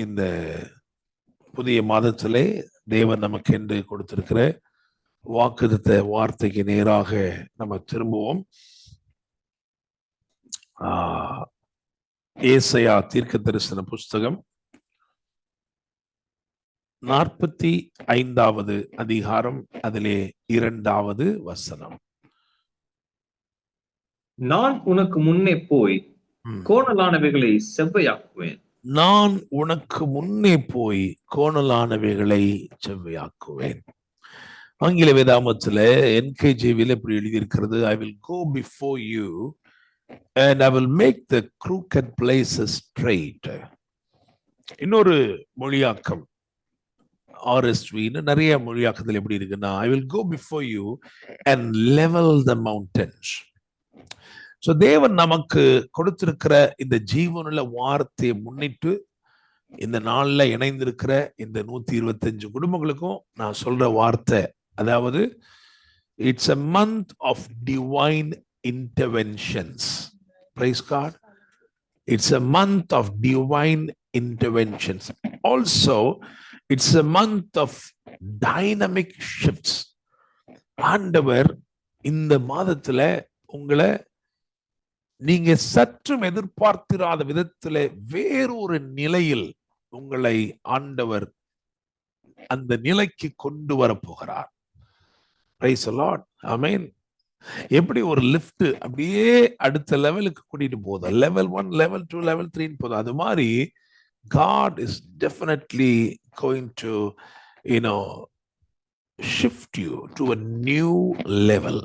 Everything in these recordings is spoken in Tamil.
இந்த புதிய மாதத்திலே தேவன் நமக்கு என்று கொடுத்திருக்கிற வாக்குத்த வார்த்தைக்கு நேராக நம்ம திரும்புவோம். ஏசாயா தீர்க்க தரிசன புஸ்தகம் 45வது அதிகாரம், அதிலே 2வது வசனம். நான் உனக்கு முன்னே போய் கோணலானவைகளை செவ்வையாக்குவேன். நான் உனக்கு முன்னே போய் கோணலானவைகளை செவ்வையாக்குவேன். ஆங்கில வேதாமத்தில் NKJV இப்படி எழுதியிருக்கிறது, I will go before you and I will make the crooked places straight. இன்னொரு மொழியாக்கம் RSV நிறைய மொழியாக்கத்தில் எப்படி இருக்குன்னா, I will go before you and level the mountains. So தேவன் நமக்கு கொடுத்திருக்கிற இந்த ஜீவனுள்ள வார்த்தையை முன்னிட்டு இந்த நாள்ல இணைந்திருக்கிற இந்த 125 குடும்பங்களுக்கும் நான் சொல்ற வார்த்தை, அதாவது it's a month of divine interventions. Praise God. It's a month of divine interventions. Also, it's a month of dynamic shifts. ஆண்டவர் இந்த மாதத்துல உங்களை நீங்க சற்றும் எதிர்பார்த்திராத விதத்துல வேறொரு நிலையில் உங்களை ஆண்டவர் அந்த நிலைக்கு கொண்டு வர போகிறார். Praise the Lord. Amen. எப்படி ஒரு லிஃப்ட் அப்படியே அடுத்த லெவலுக்கு கூட்டிட்டு போகுது, level 1, level 2, level 3 போதும், அது மாதிரி God is definitely going to shift you to a new level.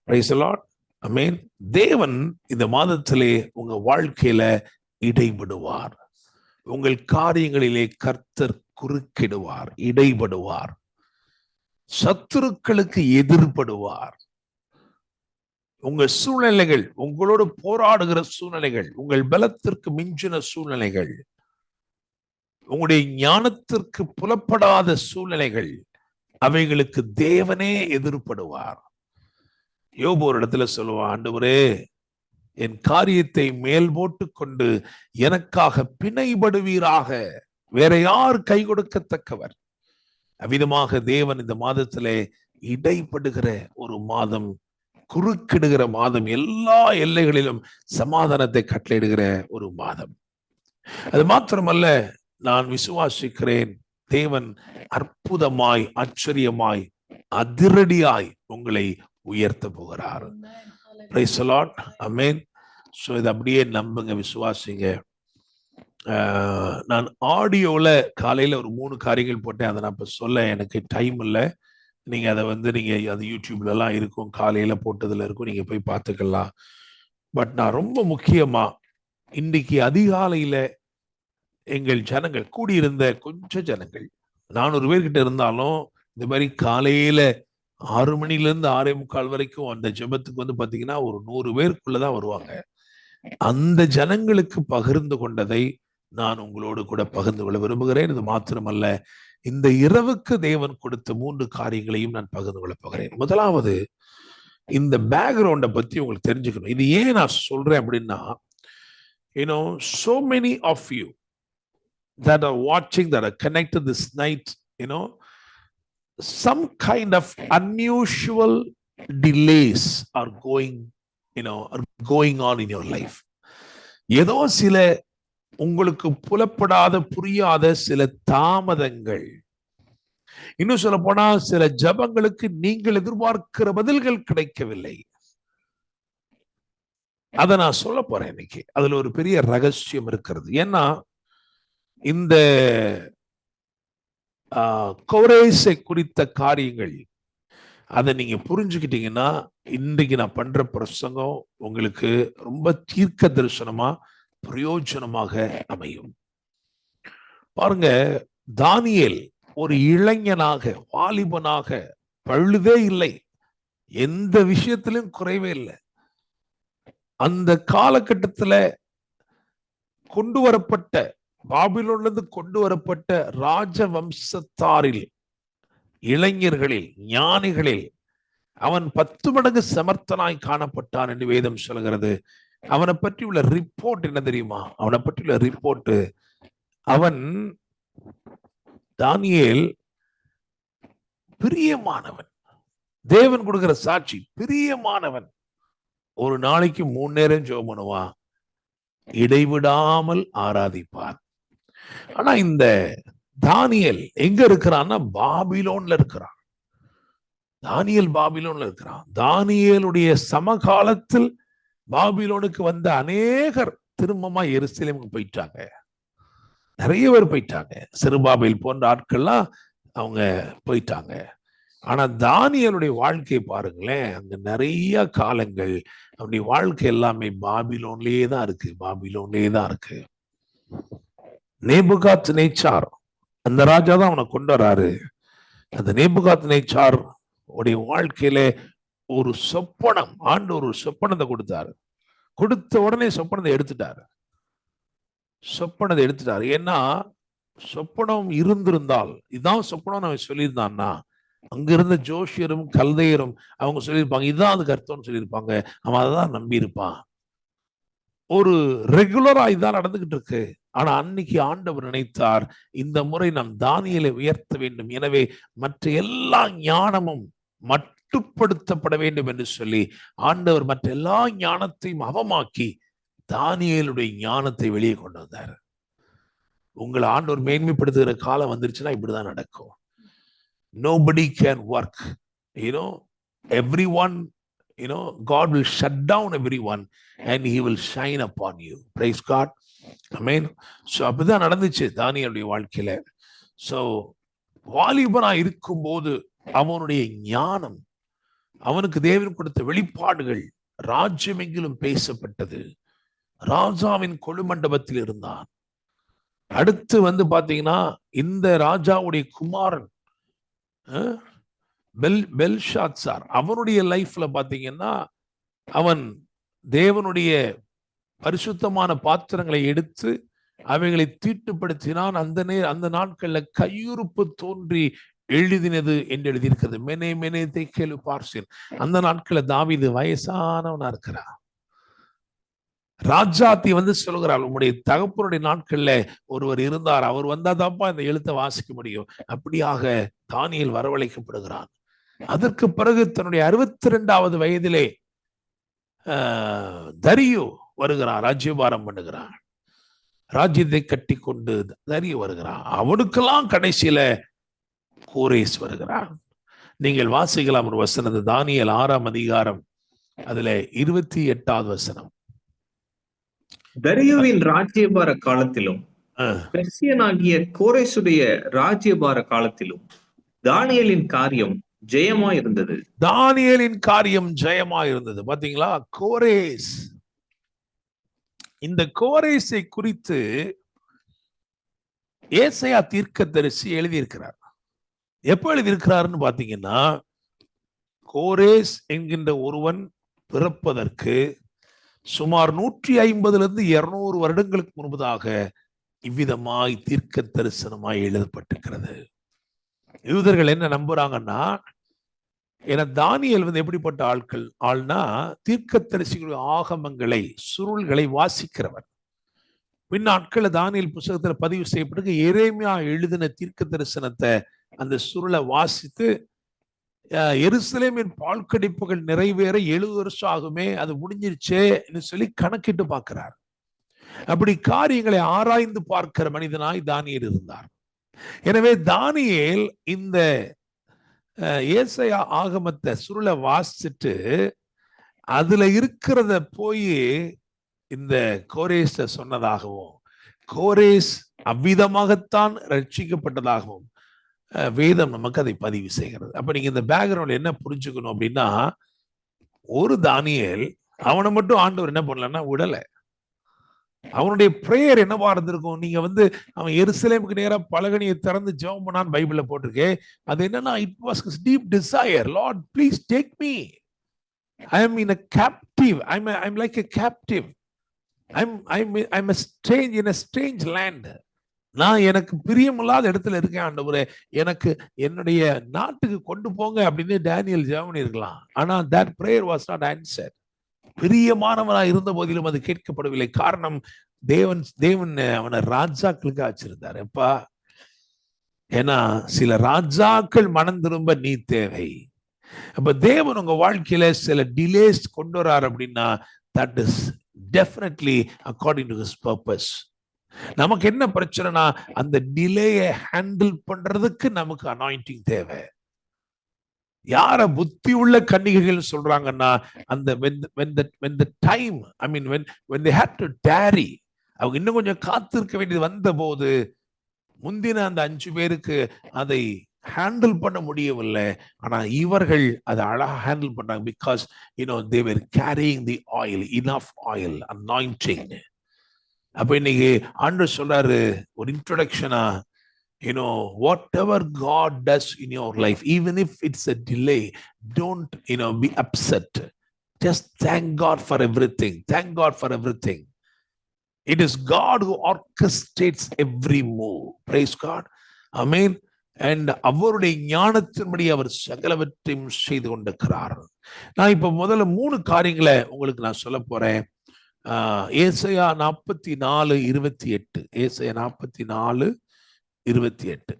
Praise the Lord. Amen. தேவன் இந்த மாதத்திலே உங்க வாழ்க்கையில இடைபடுவார். உங்கள் காரியங்களிலே கர்த்தர் குறுக்கிடுவார், இடைபடுவார். சத்துருக்களுக்கு எதிர்படுவார். உங்கள் சூழ்நிலைகள், உங்களோடு போராடுகிற சூழ்நிலைகள், உங்கள் பலத்திற்கு மிஞ்சின சூழ்நிலைகள், உங்களுடைய ஞானத்திற்கு புலப்படாத சூழ்நிலைகள், அவைகளுக்கு தேவனே எதிர்படுவார். யோபு ஒரு இடத்துல சொல்லுவான், ஆண்டவரே என் காரியத்தை மேல் போட்டு கொண்டு எனக்காக பிணைபடுவீராக, வேற யார் கை கொடுக்கத்தக்கவர்? அவ்விதமாக தேவன் இந்த மாதத்திலே இடைப்படுகிற ஒரு மாதம், குறுக்கிடுகிற மாதம், எல்லா எல்லைகளிலும் சமாதானத்தை கட்டளையிடுகிற ஒரு மாதம். அது மாத்திரமல்ல, நான் விசுவாசிக்கிறேன் தேவன் அற்புதமாய், ஆச்சரியமாய், அதிரடியாய் உங்களை உயர்த்த போகிறார். Praise the Lord. Amen. So இதை அப்படியே நம்புங்க, விசுவாசிங்க. நான் ஆடியோல காலையில ஒரு 3 காரியங்கள் போட்டேன். அதை நான் இப்ப சொல்ல எனக்கு டைம் இல்லை. நீங்க அதை நீங்க அது யூடியூப்ல எல்லாம் இருக்கும், காலையில போட்டதுல இருக்கும், நீங்க போய் பார்த்துக்கலாம். பட் நான் ரொம்ப முக்கியமா இன்னைக்கு அதிகாலையில எங்கள் ஜனங்கள் கூடியிருந்த கொஞ்சம் ஜனங்கள் 400 பேர்கிட்ட இருந்தாலும், இந்த மாதிரி காலையில 6 மணிலேருந்து 6:45 வரைக்கும் அந்த ஜெபத்துக்கு பாத்தீங்கன்னா ஒரு 100 பேருக்குள்ளதான் வருவாங்க. அந்த ஜனங்களுக்கு பகிர்ந்து கொண்டதை நான் உங்களோடு கூட பகிர்ந்து கொள்ள விரும்புகிறேன். இது மாத்திரமல்ல, இந்த இரவுக்கு தேவன் கொடுத்த 3 காரியங்களையும் நான் பகிர்ந்து கொள்ள போகிறேன். முதலாவது, இந்த பேக்ரவுண்டை பத்தி உங்களுக்கு தெரிஞ்சுக்கணும். இது ஏன் நான் சொல்றேன் அப்படின்னா, so many of you that are watching, that are connected this night, some kind of unusual delays are going on in your life. ஏதோ சில உங்களுக்கு புலப்படாத, புரியாத சில தாமதங்கள், இன்னும் சொல்ல போனா சில ஜபங்களுக்கு நீங்கள் எதிர்பார்க்கிற பதில்கள் கிடைக்கவில்லை. அதை நான் சொல்ல போறேன் இன்னைக்கு. அதுல ஒரு பெரிய ரகசியம் இருக்கிறது. ஏன்னா இந்த கோரேசை குறித்த காரியங்கள் அதை நீங்க புரிஞ்சுக்கிட்டீங்கன்னா, இன்றைக்கு நான் பண்ற பிரசங்கம் உங்களுக்கு ரொம்ப தீர்க்க தரிசனமா பிரயோஜனமாக அமையும். பாருங்க, தானியேல் ஒரு இளைஞனாக, வாலிபனாக, பழுதே இல்லை, எந்த விஷயத்திலும் குறைவே இல்லை. அந்த காலகட்டத்துல கொண்டு வரப்பட்ட, பாபிலோனிலிருந்து கொண்டு வரப்பட்ட ராஜவம்சத்தாரில், இளைஞர்களில், ஞானிகளில் அவன் 10 மடங்கு சமர்த்தனாய் காணப்பட்டான் என்று வேதம் சொல்கிறது. அவனை பற்றி உள்ள ரிப்போர்ட் என்ன தெரியுமா? அவனை பற்றி உள்ள ரிப்போர்ட், அவன் தானியேல் பிரியமானவன், தேவன் கொடுக்கிற சாட்சி, பிரியமானவன். ஒரு நாளைக்கு 3 நேரம் ஜெபம் பண்ணுவான், இடைவிடாமல் ஆராதிப்பான். ஆனா இந்த தானியேல் எங்க இருக்கிறான்னா பாபிலோன்ல இருக்கிறான். தானியேல் பாபிலோன்ல இருக்கிறான். தானியேலுடைய சமகாலத்தில் பாபிலோனுக்கு வந்த அநேகர் திரும்பமா எருசலேமுக்கு போயிட்டாங்க. நிறைய பேர் போயிட்டாங்க. செருபாபேல் போன்ற ஆட்கள்லாம் அவங்க போயிட்டாங்க. ஆனா தானியேலுடைய வாழ்க்கை பாருங்களேன், அங்க நிறைய காலங்கள் அவனுடைய வாழ்க்கை எல்லாமே பாபிலோன்லயே தான் இருக்கு, பாபிலோன்லயே தான் இருக்கு. நேபுகாத்நேச்சார் அந்த ராஜா தான் அவனை கொண்டு வராரு. அந்த நேபுகாத்நேச்சார் உடைய வாழ்க்கையில ஒரு சொப்பனம், ஆண்டவர் ஒரு சொப்பனத்தை கொடுத்தாரு. கொடுத்த உடனே சொப்பனத்தை எடுத்துட்டாரு. சொப்பனத்தை எடுத்துட்டாரு. ஏன்னா சொப்பனம் இருந்திருந்தால், இதான் சொப்பனம் அவன் சொல்லியிருந்தான்னா, அங்க இருந்த ஜோஷியரும் கல்தையரும் அவங்க சொல்லியிருப்பாங்க, இதுதான் அதுக்கு அர்த்தம்னு சொல்லியிருப்பாங்க. அவன் அதான் நம்பி இருப்பான். ஒரு ரெகுலரா இதான் நடந்துகிட்டு இருக்கு. ஆனா அன்னைக்கு ஆண்டவர் நினைத்தார், இந்த முறை நாம் தானியேலை உயர்த்த வேண்டும், எனவே மற்ற எல்லா ஞானமும் மட்டுப்படுத்தப்பட வேண்டும் என்று சொல்லி ஆண்டவர் மற்ற எல்லா ஞானத்தையும் அவமாக்கி தானியேலுடைய ஞானத்தை வெளியே கொண்டு வந்தார். உங்களை ஆண்டவர் மேன்மைப்படுத்துகிற காலம் வந்துருச்சுன்னா இப்படிதான் நடக்கும். Nobody can work, everyone, God will shut down everyone and he will shine upon you. Praise God. Amen. So அப்படிதான் நடந்துச்சு தானியேலுடைய வாழ்க்கையில. So வாலிபனா இருக்கும்போது அவனுடைய ஞானம், அவனுக்கு தேவன் கொடுத்த வெளிப்பாடுகள் ராஜ்யம் எங்கிலும் பேசப்பட்டது. ராஜாவின் கொழுமண்டபத்தில் இருந்தான். அடுத்து பாத்தீங்கன்னா இந்த ராஜாவுடைய குமாரன் பெல்ஷாத்சார், அவனுடைய லைஃப்ல பாத்தீங்கன்னா அவன் தேவனுடைய பரிசுத்தமான பாத்திரங்களை எடுத்து அவைகளை தீட்டுப்படுத்தினான். அந்த நாட்கள்ல கையுறுப்பு தோன்றி எழுதினது என்று எழுதியிருக்கிறது. மெனே மெனே தேக்கேலு பார்சின். அந்த நாட்கள்ல தாவீது வயசானவனா இருக்கிறான். ராஜாத்தி சொல்கிறாள், உங்களுடைய தகப்பனுடைய நாட்கள்ல ஒருவர் இருந்தார், அவர் வந்தாதான்ப்பா இந்த எழுத்தை வாசிக்க முடியும். அப்படியாக தானியேல் வரவழைக்கப்படுகிறான். அதற்கு பிறகு தன்னுடைய 62வது வயதிலே தரியு வருகிறான், ராஜ்யபாரம் பண்ணுகிறான். ராஜ்யத்தை கட்டி கொண்டு தரியு வருகிறான். அவனுக்கெல்லாம் கடைசியில கோரேஸ் வருகிறான். நீங்கள் வாசிக்கலாம் ஒரு வசனம், தானியேல் 6ஆம் அதிகாரம், அதுல 28வது வசனம். தரியுவின் ராஜ்யபார காலத்திலும் பெர்சியனாகிய கோரேசுடைய ராஜ்யபார காலத்திலும் தானியேலின் காரியம் ஜெயமா இருந்தது. தானியேலின் காரியம் ஜெயமா இருந்தது. பாத்தீங்களா, கோரேஸ். இந்த கோரேஸை குறித்து ஏசாயா தீர்க்கதரிசி எழுதியிருக்கிறார். எப்ப எழுதியிருக்கிறாருன்னு பாத்தீங்கன்னா, கோரேஸ் என்கின்ற ஒருவன் பிறப்பதற்கு சுமார் 150 200 வருடங்களுக்கு முன்பதாக இவ்விதமாய் தீர்க்க தரிசனமாய் எழுதப்பட்டிருக்கிறது. யூதர்கள் என்ன நம்புறாங்கன்னா, தானியேல் எப்படிப்பட்ட ஆள்னா தீர்க்கதரிசிகளுடைய ஆகமங்களை, சுருள்களை வாசிக்கிறவர். பின்னாட்கள தானியேல் புத்தகத்துல பதிவு செய்யப்பட்டு எரேமியா எழுதின தீர்க்க தரிசனத்தை அந்த சுருளை வாசித்து எருசலேமின் பாழ்கடிப்புகள் நிறைவேற 70 வருஷம் ஆகுமே, அது முடிஞ்சிருச்சேன்னு சொல்லி கணக்கிட்டு பார்க்கிறார். அப்படி காரியங்களை ஆராய்ந்து பார்க்கிற மனிதனாய் தானியேல் இருந்தார். எனவே தானியேல் இந்த ஏசாயா ஆகமத்தை சுருளை வாசிச்சுட்டு அதுல இருக்கிறத போய் இந்த கோரேஸ சொன்னதாகவும், கோரேஸ் அவ்விதமாகத்தான் ரட்சிக்கப்பட்டதாகவும் வேதம் நமக்கு அதை பதிவு செய்கிறது. அப்ப நீங்க இந்த பேக்ரவுண்ட்ல என்ன புரிஞ்சுக்கணும் அப்படின்னா, ஒரு தானியேல் அவனை மட்டும் ஆண்டவர் என்ன பண்ணலன்னா விடல. அவனுடைய பிரேயர் என்னவா இருந்திருக்கும்? நீங்க அவன் எருசலேமுக்கு நேரா பலகனியை திறந்து ஜெபம் பண்ணான்னு பைபிள்ல போட்டிருக்கே. அது என்னன்னா, it was deep desire, Lord please take me, I am in a captive, I'm like a captive, I'm a strange in a strange land. நான் எனக்கு பிரியமில்லாத இடத்துல இருக்கேன் ஆண்டவரே, எனக்கு என்னுடைய நாட்டுக்கு கொண்டு போங்க அப்படின்னு டேனியல் ஜெபம் இருக்கலாம். ஆனா that prayer was not answered. பிரியமானவனாய் இருந்த போதிலும் அது கேட்கப்படவில்லை. காரணம், தேவன் அவனை ராஜாக்களுக்கு வச்சிருந்தாரு. எப்பா, ஏன்னா சில ராஜாக்கள் மனம் திரும்ப நீ தேவை. அப்ப தேவன் உங்க வாழ்க்கையில சில டிலேஸ் கொண்டு வரார் அப்படின்னா, that is definitely according to his purpose. நமக்கு என்ன பிரச்சனைனா, அந்த டிலேயை ஹேண்டில் பண்றதுக்கு நமக்கு அனாயிண்டிங் தேவை. யார புத்தி உள்ள கன்னிகைகள் சொல்றாங்கன்னா, அந்த when the time, I mean when they had to tarry, அவங்க இன்னும் கொஞ்சம் காத்திருக்க வேண்டியது வந்த போது, முந்தின அந்த 5 பேருக்கு அதை ஹேண்டில் பண்ண முடியவில்லை. ஆனா இவர்கள் அதை அழகா ஹேண்டில் பண்ணாங்க. Because they were carrying the oil, enough oil, anointing. அப்ப இன்னைக்கு ஆண்டவர் சொல்றாரு ஒரு இன்ட்ரோடக்ஷனா, whatever God does in your life, even if it's a delay, don't be upset. Just thank God for everything. Thank God for everything. It is God who orchestrates every move. Praise God. Amen. And அவருடைய ஞானத்தின்படி அவர் சகலவற்றையும் செய்து கொண்டிருக்கிறார். நான் இப்ப முதல்ல 3 காரியங்களை உங்களுக்கு நான் சொல்ல போறேன். ஏசாயா 44:28. ஏசாயா 44:28.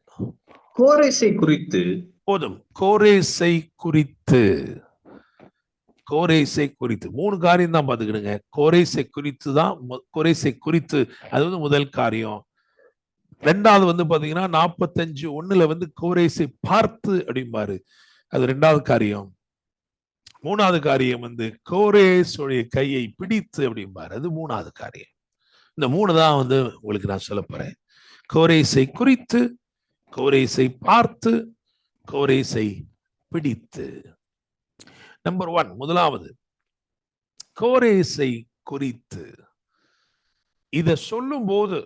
கோரேசை குறித்து போதும். கோரேசை குறித்து 3 காரியம் தான் பாத்துக்கிடுங்க. கோரேசை குறித்து அது முதல் காரியம். 2வது பாத்தீங்கன்னா 45:1 கோரேசை பார்த்து அப்படிம்பாரு, அது 2வது காரியம். 3வது காரியம் கோரேசுடைய கையை பிடித்து அப்படிம்பாரு, அது 3வது காரியம். இந்த 3 தான் உங்களுக்கு நான் சொல்ல போறேன். கோரேசை குறித்து, கோரேசை பார்த்து, கோரேசை பிடித்து. நம்பர் 1, முதலாவது கோரேசை குறித்து. இத சொல்லும் போது,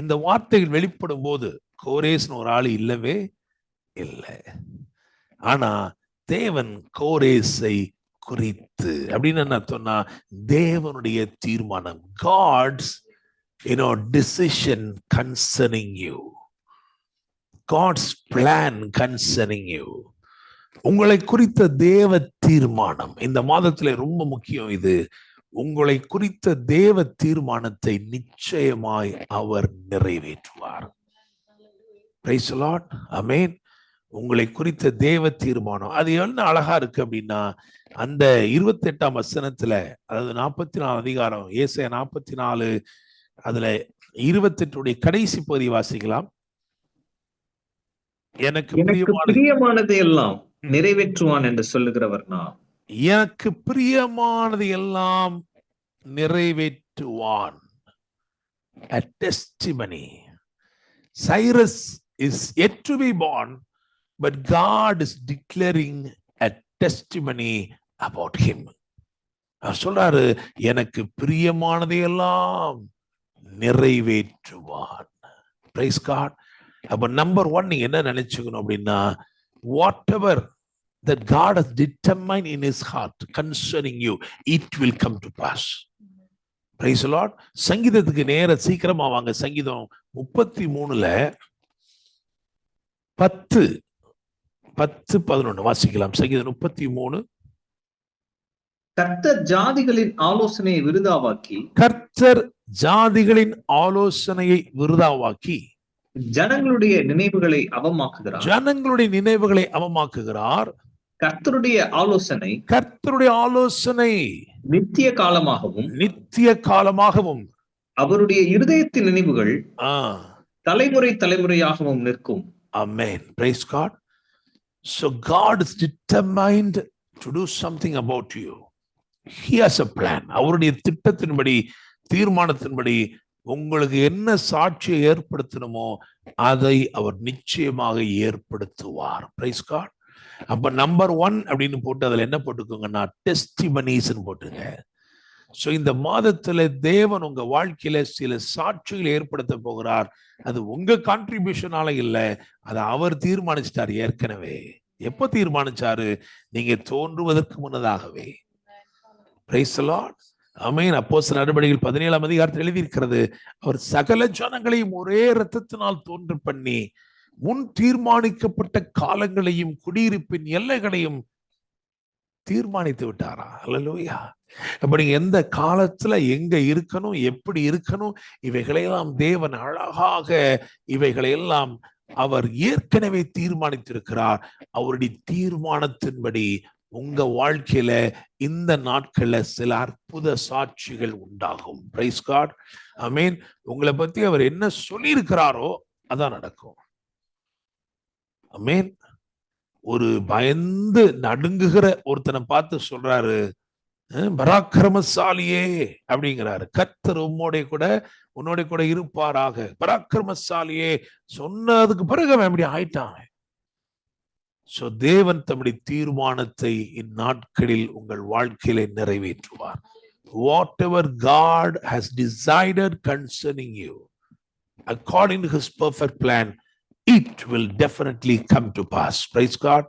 இந்த வார்த்தைகள் வெளிப்படும் போது கோரேஸ்னு ஒரு ஆள் இல்லவே இல்லை. ஆனா தேவன் கோரேசை குறித்து அப்படின்னு என்ன சொன்னா, தேவனுடைய தீர்மானம். God's decision concerning you. God's plan concerning you. உங்களை குறித்த தேவ தீர்மானம் இந்த மாதத்துல ரொம்ப முக்கியம். இது உங்களை குறித்த தேவ தீர்மானத்தை நிச்சயமாய் அவர் நிறைவேற்றுவார். Praise the Lord. Amen. உங்களை குறித்த தேவ தீர்மானம் அது என்ன அழகா இருக்கு அப்படின்னா, அந்த 28ஆம் வசனத்துல, அதாவது 44 அதிகாரம் ஏசாயா 44 அதுல 28 கடைசி பகுதி வாசிக்கலாம். எனக்கு பிரியமானதை எல்லாம் நிறைவேற்றுவான் என்று சொல்லுகிறவர் நான். எனக்கு பிரியமானது எல்லாம் நிறைவேற்றுவான். A testimony. Cyrus is yet to be born, but God is declaring a testimony about him. அவர் சொல்றாரு, எனக்கு பிரியமானதை எல்லாம் நிறைவேற்றுவான். Praise God. அப்ப நம்பர் 1 நீங்க என்ன நினைச்சுக்கணும் அப்படின்னா, whatever that God has determined in his heart concerning you, it will come to pass. Praise the Lord. சங்கீதத்துக்கு நேர சீக்கிரமா வாங்க. சங்கீதம் 33:10-11 வாசிக்கலாம். சங்கீதம் 33. கர்த்தர் ஜாதிகளின் ஆலோசனையை விருதாவாக்கி, கர்த்தர் ஜாதிகளின் ஆலோசனையை விருதாவாக்கி ஜனங்களுடைய நினைவுகளை அவமாக்குகிறார். ஜனங்களுடைய நினைவுகளை அவமாக்குகிறார். கர்த்தருடைய ஆலோசனை நித்திய காலமாகவும் அவருடைய இருதயத்தின் நினைவுகள் தலைமுறையாகவும் நிற்கும். Amen. Praise God. So God is determined to do something about you. He has a plan. அவருடைய திட்டத்தின்படி, தீர்மானத்தின்படி உங்களுக்கு என்ன சாட்சியை ஏற்படுத்தணுமோ அதை அவர் நிச்சயமாக ஏற்படுத்துவார். Praise God. அப்ப நம்பர் 1 அப்படின்னு போட்டு அதுல என்ன போட்டுக்கோங்கன்னா, டெஸ்டிமனிஸ் போட்டுங்க. சோ இந்த மாதத்துல தேவன் உங்க வாழ்க்கையில சில சாட்சிகளை ஏற்படுத்த போகிறார். அது உங்க கான்ட்ரிபியூஷனால இல்ல, அது அவர் தீர்மானிச்சிட்டார் ஏற்கனவே. எப்ப தீர்மானிச்சாரு? நீங்க தோன்றுவதற்கு முன்னதாகவே. Praise the Lord. ஆமென். அப்போஸ்தலர் நடபடிகள் 17ஆம் அதிகாரத்தில் எழுதியிருக்கிறது, அவர் சகல ஜனங்களையும் ஒரே இரத்தத்தினால் தோன்ற பண்ணி முன் தீர்மானிக்கப்பட்ட காலங்களையும் குடியிருப்பின் எல்லைகளையும் தீர்மானித்து விட்டாரா? அல்லேலூயா. அப்ப நீங்க எந்த காலத்துல எங்க இருக்கணும், எப்படி இருக்கணும், இவைகளையெல்லாம் தேவன் அழகாக இவைகளையெல்லாம் அவர் ஏற்கனவே தீர்மானித்திருக்கிறார். அவருடைய தீர்மானத்தின்படி உங்க வாழ்க்கையில இந்த நாட்கள்ல சில அற்புத சாட்சிகள் உண்டாகும். Praise God. ஆமென். உங்களை பத்தி அவர் என்ன சொல்லி இருக்கிறாரோ அதான் நடக்கும். ஆமென். ஒரு பயந்து நடுங்குகிற ஒருத்தனை பார்த்து சொல்றாரு, பராக்கிரமசாலியே அப்படிங்கிறாரு. கர்த்தர் உன்னோட கூட இருப்பாராக, பராக்கிரமசாலியே சொன்னதுக்கு பிறகு அவன் எப்படி ஆயிட்டான். சோ தேவன் தம்முடைய தீர்மானத்தை இந்நாட்களில் உங்கள் வாழ்க்கையில நிறைவேற்றுவார். Whatever God has decided concerning you, according to his perfect plan, it will definitely come to pass. Praise God.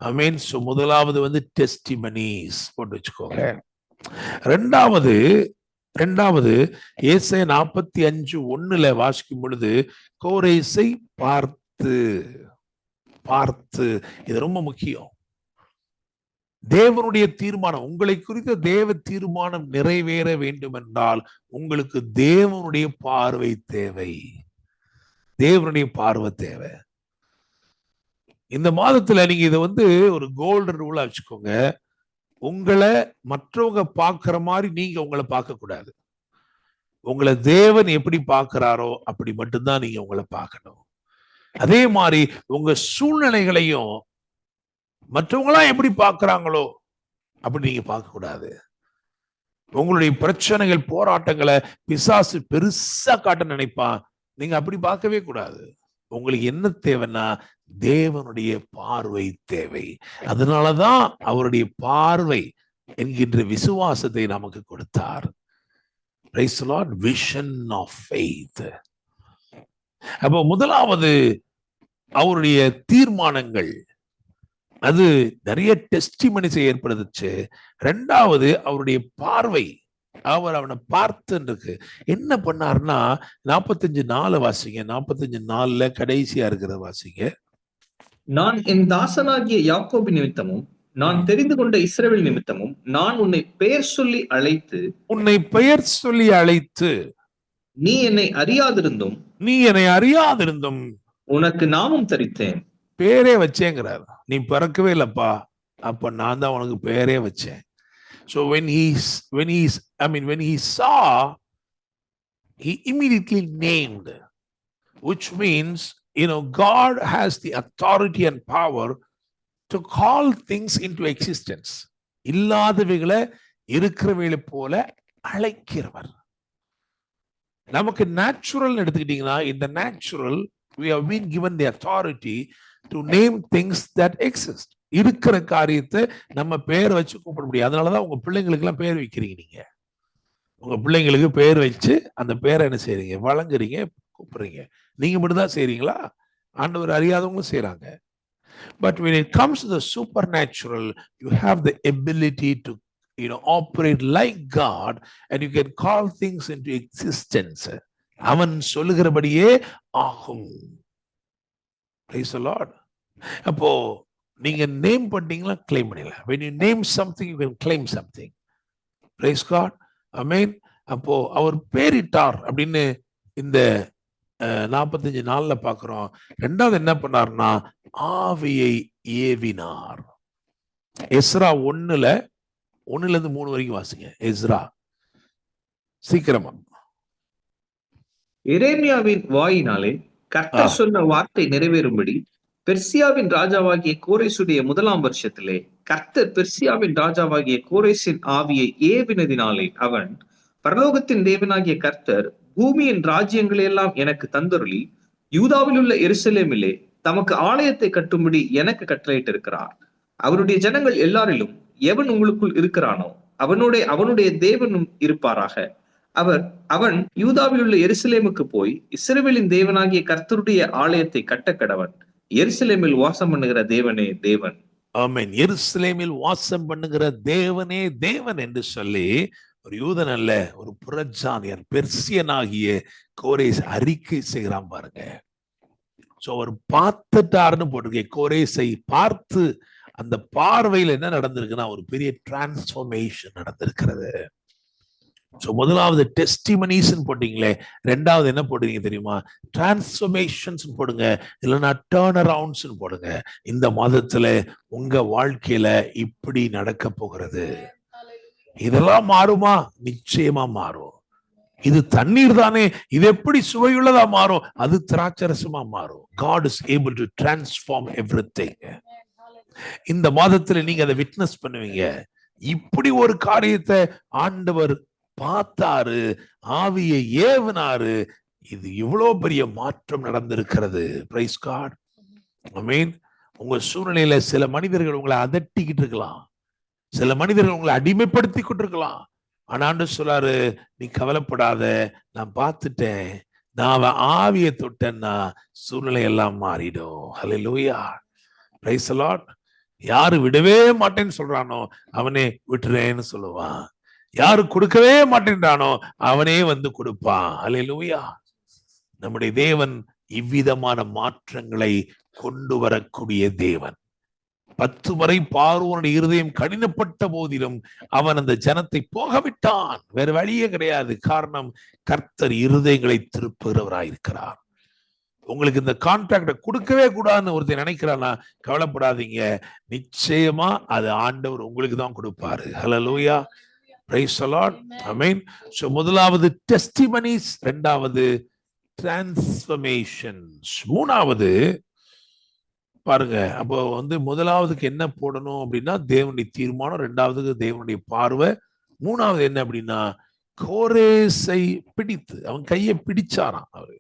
Amen. So முதலாவது டெஸ்டிமனிஸ் போட்டு வச்சுக்கோங்க. ரெண்டாவது ஏசாயா 45:1 வாசிக்கும் பொழுது கோரேசை பார்த்து இது ரொம்ப முக்கியம். தேவனுடைய தீர்மானம், உங்களை குறித்த தேவ தீர்மானம் நிறைவேற வேண்டும் என்றால் உங்களுக்கு தேவனுடைய பார்வை தேவை. தேவனுடைய பார்வை தேவை. இந்த மாதத்துல நீங்க இதை ஒரு கோல்டன் ரூலா வச்சுக்கோங்க. உங்களை மற்றவங்க பார்க்கிற மாதிரி நீங்க உங்களை பார்க்க கூடாது. உங்களை தேவன் எப்படி பார்க்கிறாரோ அப்படி மட்டும்தான் நீங்க உங்களை பார்க்கணும். அதே மாதிரி உங்க சூழ்நிலைகளையும் மற்றவங்களாம் எப்படி பார்க்கிறாங்களோ அப்படி நீங்க பார்க்க கூடாது. உங்களுடைய பிரச்சனைகள், போராட்டங்களை பிசாசு பெருசா காட்ட நினைப்பான். நீங்க அப்படி பார்க்கவே கூடாது. உங்களுக்கு என்ன தேவைன்னா தேவனுடைய பார்வை தேவை. அதனாலதான் அவருடைய பார்வை என்கின்ற விசுவாசத்தை நமக்கு கொடுத்தார். Praise the Lord. Vision of faith. அப்போ முதலாவது அவருடைய தீர்மானங்கள், அது நிறைய டெஸ்டிமனிஸை ஏற்படுத்துச்சு. ரெண்டாவது அவருடைய பார்வை, அவர் அவனை பார்த்து இருக்கு. என்ன பண்ணாருன்னா 45:4 வாசிங்க. 45:4 கடைசியா இருக்கிற வாசிங்க. நான் என் தாசனாகிய யாக்கோபு நிமித்தமும் நான் தெரிந்து கொண்ட இஸ்ரவேல் நிமித்தமும் நான் உன்னை பெயர் சொல்லி அழைத்து நீ என்னை அறியாதிருந்தும் உனக்கு நாமம் தரித்தேன். பேரே வச்சேங்கிறார். நீ பிறக்கவே இல்லப்பா, அப்ப நான் தான் உனக்கு பேரே வச்சேன். So when he saw, he immediately named, which means, God has the authority and power to call things into existence. இல்லாதவைகளை இருக்கிறவைகளை போல அழைக்கிறவர். நமக்கு நேச்சுரல் எடுத்துக்கிட்டீங்கன்னா, இந்த natural we have been given the authority to name things that exist. இருக்கிற காரியத்தை நம்ம பேர் வச்சு கூப்பிட முடியும். அதனாலதான் உங்க பிள்ளைங்களுக்கு எல்லாம் பேர் வைக்கிறீங்க. நீங்க உங்க பிள்ளைங்களுக்கு பேர் வச்சு அந்த பேரை என்ன செய்றீங்க? வழங்குறீங்க, கூப்பிடுறீங்க. நீங்க மட்டும் தான் செய்றீங்களா? ஆண்டவர் அறியாதவங்களும் செய்றாங்க. But when it comes to the supernatural, you have the ability to operate like God, and you can call things into existence. அவன் சொல்லுகிறபடியே ஆகும். Praise the Lord. அப்போ நீங்க நேம் பண்ணீங்களா, கிளைம் பண்ணிடலாம். When you name something, you can claim something. Praise God. Amen. அப்போ அவர் பேரிட்டார் அப்படின்னு இந்த 45:4 பார்க்கிறோம். ரெண்டாவது என்ன பண்ணார்னா ஆவியை ஏவினார். எஸ்ரா 1:1-3 வரைக்கும் வாசிங்க. எஸ்ரா சீக்கிரமா. எரேமியாவின் வாயினாலே கர்த்தர் சொன்ன வார்த்தை நிறைவேறும்படி பெர்சியாவின் ராஜாவாகிய கோரேசுடைய 1ஆம் வருஷத்திலே கர்த்தர் பெர்சியாவின் ராஜாவாகிய கோரேசின் ஆவியை ஏவினதினாலே அவன், பரலோகத்தின் தேவனாகிய கர்த்தர் பூமியின் ராஜ்யங்களை எல்லாம் எனக்கு தந்தருளி யூதாவில் உள்ள எருசலேமிலே தமக்கு ஆலயத்தை கட்டும்படி எனக்கு கட்டளையிட்டிருக்கிறார். அவருடைய ஜனங்கள் எல்லாரிலும் எவன் உங்களுக்குள் இருக்கிறானோ அவனுடைய தேவனும் இருப்பாராக. அவன் யூதாவில் உள்ள எருசலேமுக்கு போய் இஸ்ரவேலின் தேவனாகிய கர்த்தருடைய ஆலயத்தை கட்ட கடவன். எருசலேமில் வாசம் பண்ணுகிற தேவனே தேவன். ஆமென். எருசலேமில் வாசம் பண்ணுகிற தேவனே தேவன் என்று சொல்லி ஒரு யூதன் அல்ல, ஒரு புறஜாதியர் பெர்சியனாகிய கோரேஸ் அறிக்கை செய்கிறான் பாருங்க. சோ அவர் பார்த்துட்டாருன்னு போட்டிருக்கேன். கோரேசை பார்த்து அந்த பார்வையில் என்ன நடந்திருக்குன்னா ஒரு பெரிய டிரான்ஸ்ஃபர்மேஷன் நடந்திருக்கிறது. ஸோ முதலாவது டெஸ்டிமனிஸ் போட்டீங்களே, ரெண்டாவது என்ன போடுவீங்க தெரியுமா? டிரான்ஸ்ஃபர்மேஷன்ஸ் போடுங்க, இல்லைன்னா டர்ன் அரவுண்ட்ஸ் போடுங்க. இந்த மாதத்துல உங்க வாழ்க்கையில இப்படி நடக்க போகிறது. இதெல்லாம் மாறுமா? நிச்சயமா மாறும். இது தண்ணீர் தானே, இது எப்படி சுவையுள்ளதா மாறும்? அது திராட்சரசமா மாறும். God is able to transform everything. இந்த மாதத்துல நீங்க அதை விட்னஸ் பண்ணுவீங்க. இப்படி ஒரு காரியத்தை ஆண்டவர் பார்த்தாரு, ஆவியை ஏவினாரு, இது இவ்வளவு பெரிய மாற்றம் நடந்திருக்கிறது. Praise God. ஆமென். உங்க சூழ்நிலையில சில மனிதர்கள் உங்களை அதட்டிக்கிட்டு இருக்கலாம், சில மனிதர்கள் உங்களை அடிமைப்படுத்தி கொண்டிருக்கலாம். ஆனா ஆண்டவர் சொல்றாரு, நீ கவலைப்படாத, நான் பார்த்துட்டேன், நான் அவன் ஆவியை தொட்டேன்னா சூழ்நிலை எல்லாம் மாறிடும். ஹல்லேலூயா, பிரைஸ் தி லார்ட். யாரு விடவே மாட்டேன்னு சொல்றானோ அவனே விட்டுறேன்னு சொல்லுவான். யாரு கொடுக்கவே மாட்டேன்றானோ அவனே வந்து கொடுப்பான். ஹல்லேலூயா. நம்முடைய தேவன் இவ்விதமான மாற்றங்களை கொண்டு வரக்கூடிய தேவன். 10 வரை பார்வோனுடைய இருதயம் கடினப்பட்ட போதிலும் அவன் அந்த ஜனத்தை போக விட்டான். வேற வழியே கிடையாது. காரணம், கர்த்தர் இருதயங்களை திருப்புகிறவராயிருக்கிறார். உங்களுக்கு இந்த கான்ட்ராக்டை கொடுக்கவே கூடாதுன்னு ஒருத்தர் நினைக்கிறானா, கவலைப்படாதீங்க, நிச்சயமா அது ஆண்டவர் உங்களுக்கு தான் கொடுப்பாரு. Hallelujah, praise the lord, amen. So முதலாவது டெஸ்டிமனிஸ், இரண்டாவது டிரான்ஸ்ஃபர்மேஷன்ஸ், மூணாவது பாருங்க. அப்போ முதலாவதுக்கு என்ன போடணும் அப்படின்னா தேவனுடைய தீர்மானம், ரெண்டாவதுக்கு தேவனுடைய பார்வை, மூணாவது என்ன அப்படின்னா கோரேசை பிடித்து அவன் கையை பிடிச்சாராம் அவரு.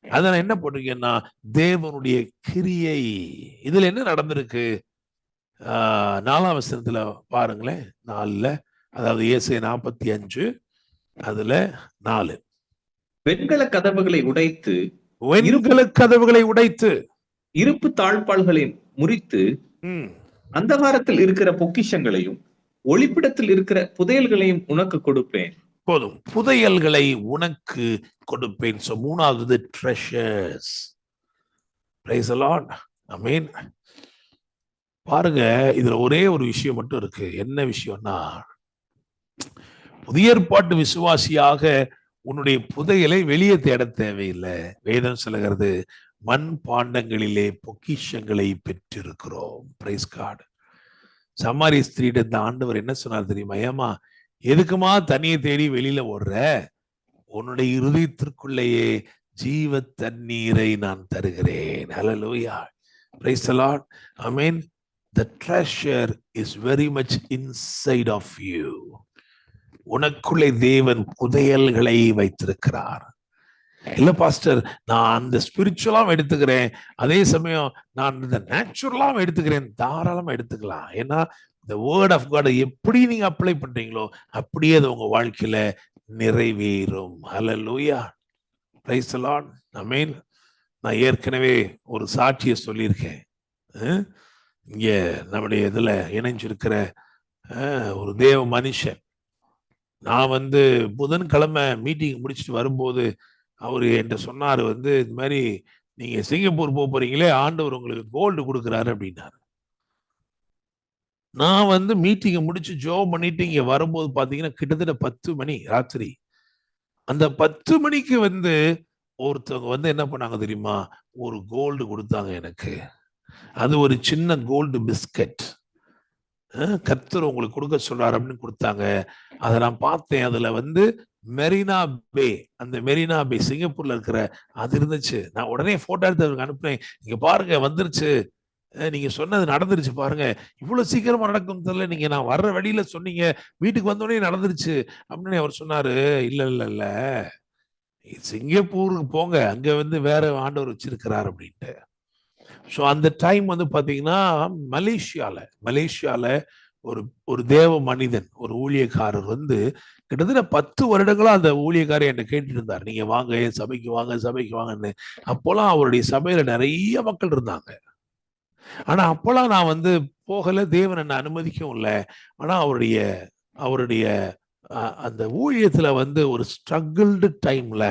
அதனால என்ன போட்டிருக்கேன்னா தேவனுடைய கிரியை. இதுல என்ன நடந்திருக்கு? 4ஆம் வசனத்துல பாருங்களேன், 4ல, அதாவது ஏசாயா 45 அதுல 4. வெண்கல கதவுகளை உடைத்து, வெண்கல கதவுகளை உடைத்து, இருப்பு தாழ்பாள்களை முறித்து, அந்தகாரத்தில் இருக்கிற பொக்கிஷங்களையும் ஒளிப்பிடத்தில் இருக்கிற புதையல்களையும் உனக்கு கொடுப்பேன். போதும், புதையல்களை உனக்கு கொடுப்பேன். சோ மூணாவது ட்ரெஷர்ஸ். பிரைஸ் தி லார்ட், ஆமென். பாருங்க, இதுல ஒரே ஒரு விஷயம் மட்டும் இருக்கு. என்ன விஷயம்னா, புதிய ஏற்பாட்டு விசுவாசியாக உன்னுடைய புதையலை வெளியே தேட தேவையில்லை. வேதம் சொல்லுகிறது, மண் பாண்டங்களிலே பொக்கிஷங்களை பெற்றிருக்கிறோம். Price God. சமாரி ஸ்திரீட இந்த ஆண்டவர் என்ன சொன்னார் தெரியுமா? ஏமா எதுக்குமா தண்ணியை தேடி வெளியில ஓடுற? உன்னுடைய இருதயத்திற்குள்ளேயே ஜீவ தண்ணீரை நான் தருகிறேன். Hallelujah, praise the lord, amen. The treasure is very much inside of you. உனக்குள்ளே தேவன் புதையல்களை வைத்திருக்கிறார். இல்ல பாஸ்டர், நான் அந்த ஸ்பிரிச்சுவலாம் எடுத்துக்கிறேன், அதே சமயம் நான் இந்த நேச்சுரலாம் எடுத்துக்கிறேன். தாராளமா எடுத்துக்கலாம். ஏன்னா இந்த வேர்ட் ஆஃப் காட் எப்படி நீங்க அப்ளை பண்றீங்களோ அப்படியே அது உங்க வாழ்க்கையில நிறைவேறும். ஹல்லேலூயா, பிரைஸ் தி லார்ட், ஆமென். நான் ஏற்கனவே ஒரு சாட்சியை சொல்லியிருக்கேன். இங்க நம்முடைய இதுல இணைஞ்சிருக்கிற ஒரு தேவ மனுஷன், நான் புதன்கிழமை மீட்டிங் முடிச்சுட்டு வரும்போது அவரு என்கிட்ட சொன்னாரு, இந்த மாதிரி நீங்க சிங்கப்பூர் போறீங்களே, ஆண்டவர் உங்களுக்கு கோல்டு கொடுக்குறாரு அப்படின்னாரு. நான் மீட்டிங்கை முடிச்சு ஜோப் பண்ணிட்டு இங்க வரும்போது பாத்தீங்கன்னா கிட்டத்தட்ட 10 மணி ராத்திரி. அந்த 10 மணிக்கு ஒருத்தவங்க என்ன பண்ணாங்க தெரியுமா? ஒரு கோல்டு கொடுத்தாங்க எனக்கு. அது ஒரு சின்ன கோல்டு பிஸ்கட். கர்த்தர் உங்களுக்கு கொடுக்க சொல்றாரு அப்படின்னு கொடுத்தாங்க. அதை நான் பார்த்தேன். அதுல மெரினா பே, அந்த மெரினா பே சிங்கப்பூர்ல இருக்கிற அது இருந்துச்சு. நான் உடனே போட்டோ எடுத்து அவருக்கு அனுப்புனேன். இங்க பாருங்க வந்துருச்சு, நீங்க சொன்னது நடந்துருச்சு பாருங்க. இவ்வளவு சீக்கிரமா நடக்கும் தெரியல, நீங்க நான் வர்ற வழியில சொன்னீங்க, வீட்டுக்கு வந்தோடனே நடந்துருச்சு அப்படின்னு அவர் சொன்னாரு. இல்ல இல்ல இல்ல, சிங்கப்பூருக்கு போங்க, அங்க வேற ஆண்டவர் வச்சிருக்கிறார் அப்படின்ட்டு. ஸோ அந்த டைம் பாத்தீங்கன்னா மலேசியால ஒரு தேவ மனிதன், ஒரு ஊழியக்காரர் கிட்டத்தட்ட 10 வருடங்களா அந்த ஊழியக்காரர் என்கிட்ட கேட்டுட்டு இருந்தார், நீங்க வாங்க என் சபைக்கு வாங்க, சபைக்கு வாங்கன்னு. அப்போலாம் அவருடைய சபையில நிறைய மக்கள் இருந்தாங்க. ஆனா அப்போலாம் நான் போகல, தேவன் என்ன அனுமதிக்கவும் இல்லை. ஆனா அவருடைய அந்த ஊழியத்துல ஒரு ஸ்ட்ரகிள்டு டைம்ல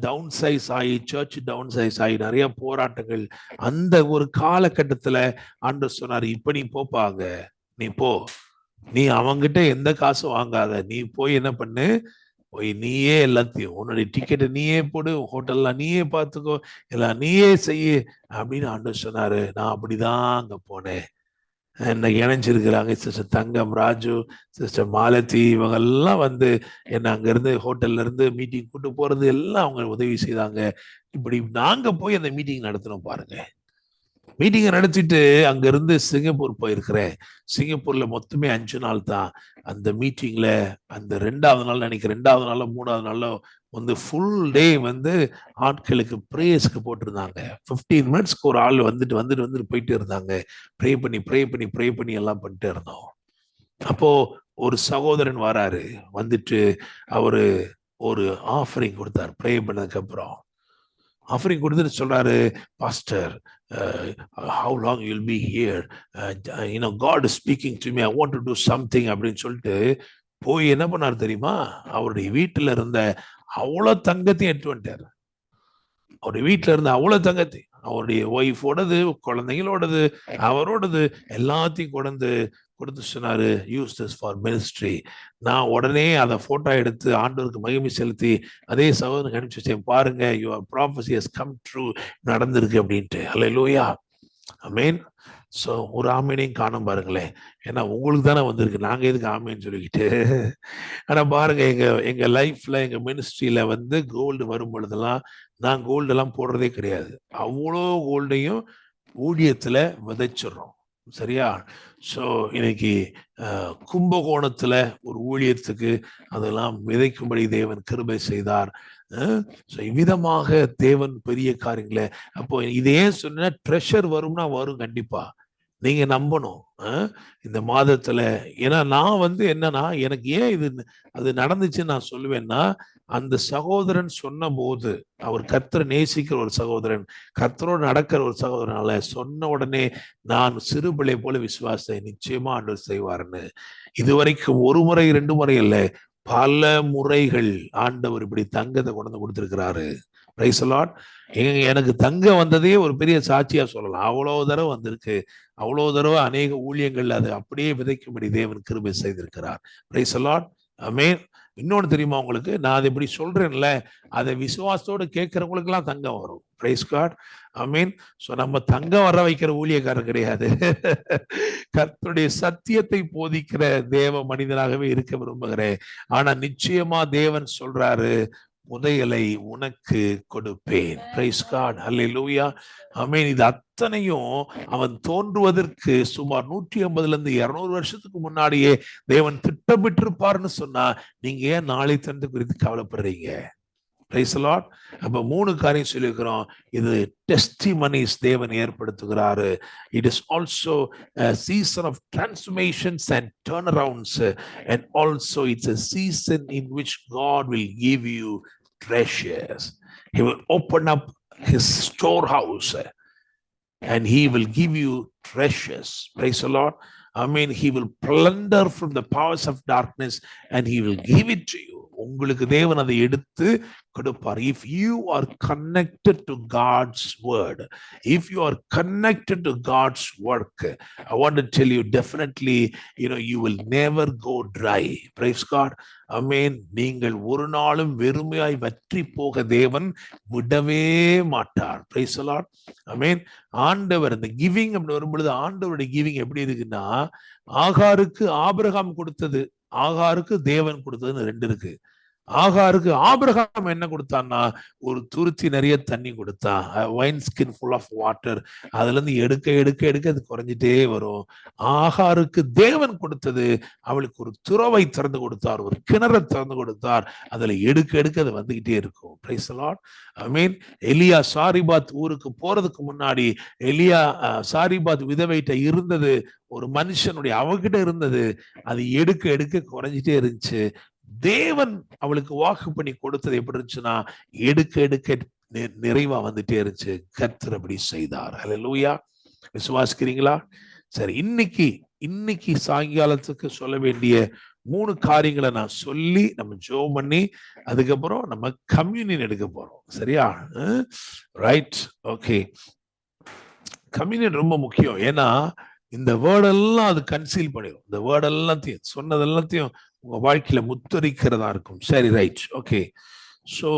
டவுன் சைஸ் ஆகி சர்ச் டவுன் சைஸ் ஆகி நிறைய போராட்டங்கள். அந்த ஒரு காலகட்டத்துல ஆண்டவர் சொன்னார், இப்ப நீ போப்பாங்க, நீ போ, நீ அவங்கிட்ட எந்த காசும் வாங்காத, நீ போய் என்ன பண்ணு, போய் நீயே எல்லாத்தையும் உன்னுடைய டிக்கெட்டை நீயே போடு, ஹோட்டல்லாம் நீயே பார்த்துக்கோ, எல்லாம் நீயே செய்ய அப்படின்னு ஆண்டவர் சொன்னாரு. நான் அப்படிதான் அங்க போனேன். இன்னைக்கு இணைஞ்சிருக்கிறாங்க சிஸ்டர் தங்கம், ராஜு, சிஸ்டர் மாலதி, இவங்கெல்லாம் வந்து என்னை அங்கேருந்து ஹோட்டல்ல இருந்து மீட்டிங் கூட்டு போறது எல்லாம் அவங்க உதவி செய்தாங்க. இப்படி நாங்க போய் அந்த மீட்டிங் நடத்தினோம் பாருங்க. மீட்டிங்கை நடத்திட்டு அங்கிருந்து சிங்கப்பூர் போயிருக்கிறேன். சிங்கப்பூர்ல மொத்தமே 5 நாள் தான். அந்த மீட்டிங்ல அந்த 2வது நாள் நினைக்கிறேன், 2வது நாளோ 3வது நாளோ வந்து ஃபுல் டே வந்து ஆட்களுக்கு ப்ரேயர்ஸ்க்கு போட்டிருந்தாங்க. 15 மினிட்ஸ்க்கு ஒரு ஆள் வந்துட்டு வந்துட்டு வந்துட்டு போயிட்டே இருந்தாங்க. ப்ரே பண்ணி எல்லாம் பண்ணிட்டே இருந்தோம். அப்போ ஒரு சகோதரன் வராரு, வந்துட்டு அவரு ஒரு ஆஃபரிங் கொடுத்தார். ப்ரே பண்ணதுக்கு அப்புறம் ஆஃபரிங் கொடுத்துட்டு சொல்றாரு, pastor, how long you'll be here, God is speaking to me, I want to do something அப்படின்னு சொல்லிட்டு போய் என்ன பண்ணாரு தெரியுமா, அவருடைய வீட்டுல இருந்த அவ்வளவு தங்கத்தையும் எடுத்து வந்துட்டார். அவருடைய வீட்டுல இருந்த அவ்வளவு தங்கத்தையும், அவருடைய ஒய்ஃபோடது, குழந்தைங்களோடது, அவரோடது எல்லாத்தையும் கொடுத்து சொன்னாரு, யூஸ் திஸ் ஃபார் மினிஸ்ட்ரி. நான் உடனே அதை போட்டோ எடுத்து ஆண்டவருக்கு மகிமை செலுத்தி அதே சகோதரனுக்கு அனுப்பிச்சு வச்சேன். பாருங்க, your prophecy has come true, நடந்திருக்கு அப்படின்ட்டு. ஹல்லேலூயா, ஆமென். ஸோ ஒரு ஆமீனையும் காணும் பாருங்களேன். ஏன்னா உங்களுக்கு தானே வந்திருக்கு, நாங்க எதுக்கு ஆமேன்னு சொல்லிக்கிட்டு. ஆனா பாருங்க, எங்க லைஃப்ல எங்க மினிஸ்ட்ரியில வந்து கோல்டு வரும் பொழுதெல்லாம் நான் கோல்டு எல்லாம் போடுறதே கிடையாது. அவ்வளோ கோல்டையும் ஊழியத்துல விதைச்சிடுறோம். சரியா? ஸோ இன்னைக்கு கும்பகோணத்துல ஒரு ஊழியத்துக்கு அதெல்லாம் விதைக்கும்படி தேவன் கிருபை செய்தார். ஸோ இவ்விதமாக தேவன் பெரிய காரியங்களை. அப்போ இது ஏன் சொன்னா, ட்ரெஷர் வரும்னா வரும் கண்டிப்பா, நீங்க நம்பணும். இந்த மாதத்துல, ஏன்னா நான் வந்து என்னன்னா, எனக்கு ஏன் அது நடந்துச்சுன்னு நான் சொல்லுவேன்னா, அந்த சகோதரன் சொன்ன போது, அவர் கர்த்தரை நேசிக்கிற ஒரு சகோதரன், கர்த்தரோடு நடக்கிற ஒரு சகோதரனால சொன்ன உடனே நான் சிறு பிள்ளை போல விசுவாசத்தை நிச்சயமா ஆண்டவர் செய்வார்னு. இதுவரைக்கும் ஒரு முறை 2 முறை இல்லை, பல முறைகள் ஆண்டவர் இப்படி தங்கத்தை கொண்டு கொடுத்திருக்கிறாரு. Praise the lord. எனக்கு தங்க வந்ததே ஒரு பெரிய சாட்சியா சொல்லலாம். அவ்வளவு தடவை வந்திருக்கு, அவ்வளவு தடவை அநேக ஊழியங்கள் அது அப்படியே விதைக்கும்படி தேவன் கிருபை செய்திருக்கிறார். பிரைஸ் தி லார்ட், ஆமென். இன்னொன்னு தெரியுமா உங்களுக்கு, நான் அதை இப்படி சொல்றேன்ல, அதை விசுவாசத்தோடு கேட்கிறவங்களுக்கு எல்லாம் தங்கம் வரும். பிரைஸ் காட், ஆமென். சோ நம்ம தங்கம் வர வைக்கிற ஊழியக்காரர் கிடையாது. கர்த்தருடைய சத்தியத்தை போதிக்கிற தேவ மனிதனாகவே இருக்க விரும்புகிறேன். ஆனா நிச்சயமா தேவன் சொல்றாரு, புதையலை உனக்கு கொடுப்பேன். பிரைஸ் காட், ஹல்லேலூயா, ஆமென். இது அத்தனையும் அவன் தோன்றுவதற்கு சுமார் 150 200 வருஷத்துக்கு முன்னாடியே தேவன் திட்டமிட்டிருப்பார்னு சொன்னா, நீங்க ஏன் நாளை தந்து குறித்து கவலைப்படுறீங்க? Praise the lord. அப்ப 3 காரியம் சொல்லியிருக்கிறோம். இது டெஸ்டிமனிஸ் தேவன் ஏற்படுத்துகிறாரு. It is also a season of transformations and turnarounds, and also it's a season in which God will give you treasures. He will open up his storehouse and he will give you treasures. Praise the Lord. I mean, he will plunder from the powers of darkness and he will give it to you. உங்களுக்கு தேவன் அதை எடுத்து கொடுப்பார். If you are connected to God's word, if you are connected to God's work, I want to tell you, definitely, you will never go dry. Praise God, amen. நீங்கள் ஒரு நாளும் வெறுமையாய் வற்றி போக தேவன் விடவே மாட்டார். Praise the Lord, amen. ஆண்டவர் இந்த கிவிங் அப்படி வரும்பொழுது, ஆண்டவருடைய கிவிங் எப்படி இருக்குன்னா, ஆகாருக்கு ஆபிரகாம் கொடுத்தது, ஆகாருக்கு தேவன் கொடுத்ததுன்னு 2 இருக்கு. ஆகாருக்கு ஆபிரகாம் என்ன கொடுத்தான்னா, ஒரு துருத்தி நிறைய தண்ணி கொடுத்தான், wine skin full of water. அதுல இருந்து எடுக்க எடுக்க எடுக்க அது குறைஞ்சிட்டே வரும். ஆகாருக்கு தேவன் கொடுத்தது, அவளுக்கு ஒரு துறவை திறந்து கொடுத்தார், ஒரு கிணறை திறந்து கொடுத்தார், அதுல எடுக்க எடுக்க அது வந்துகிட்டே இருக்கும். பிரைஸ் தி லார்ட், ஆமென். எலியா சாரிபாத் ஊருக்கு போறதுக்கு முன்னாடி, எலியா சாரிபாத் விதவைட்ட இருந்தது, ஒரு மனுஷனுடைய அவகிட்ட இருந்தது, அது எடுக்க எடுக்க குறைஞ்சிட்டே இருந்துச்சு. தேவன் அவளுக்கு வாக்கு பண்ணி கொடுத்தது எப்படி இருந்துச்சுன்னா, எடுக்க எடுக்க நிறைவா வந்துட்டே இருந்துச்சு. கர்த்தர் அப்படி செய்தார். ஹல்லேலூயா. விசுவாசிக்கிறீங்களா? சரி, இன்னைக்கு இன்னைக்கு சாயங்காலத்துக்கு சொல்ல வேண்டிய 3 காரியங்களை நான் சொல்லி நம்ம ஜெபம் பண்ணி அதுக்கப்புறம் நம்ம கம்யூனியன் எடுக்க போறோம். சரியா? Right, okay. கம்யூனியன் ரொம்ப முக்கியம். ஏன்னா இந்த வேர்டெல்லாம் அது கன்சீல் பண்ணிடும். இந்த வேர்டு எல்லாத்தையும் சொன்னது எல்லாத்தையும் உங்க வாழ்க்கையில முத்தரிக்கிறதா இருக்கும். சரி, ரைட், ஓகே. ஸோ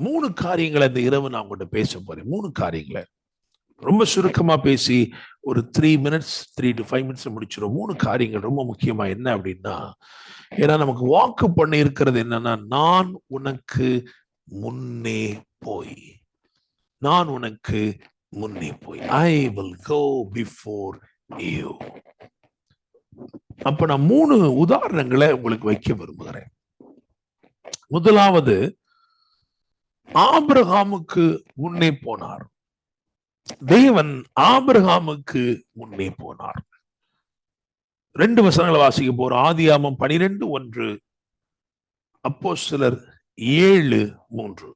3 காரியங்களை இந்த இரவு நான் உங்கள்கிட்ட பேச போறேன். 3 காரியங்களை ரொம்ப சுருக்கமா பேசி ஒரு 3 to 5 மினிட்ஸ் முடிச்சிடும். 3 காரியங்கள் ரொம்ப முக்கியமா. என்ன அப்படின்னா, ஏன்னா நமக்கு வாக்கு பண்ணி இருக்கிறது என்னன்னா, நான் உனக்கு முன்னே போய், நான் உனக்கு முன்னே போய், I will go before you. அப்ப நான் 3 உதாரணங்களை உங்களுக்கு வைக்க விரும்புகிறேன். முதலாவது, ஆபிரகாமுக்கு முன்னே போனார். தேவன் ஆபிரகாமுக்கு முன்னே போனார். 2 வசனங்களை வாசிக்க போறோம். ஆதியாகமம் 12:1, அப்போஸ்தலர் 7:3.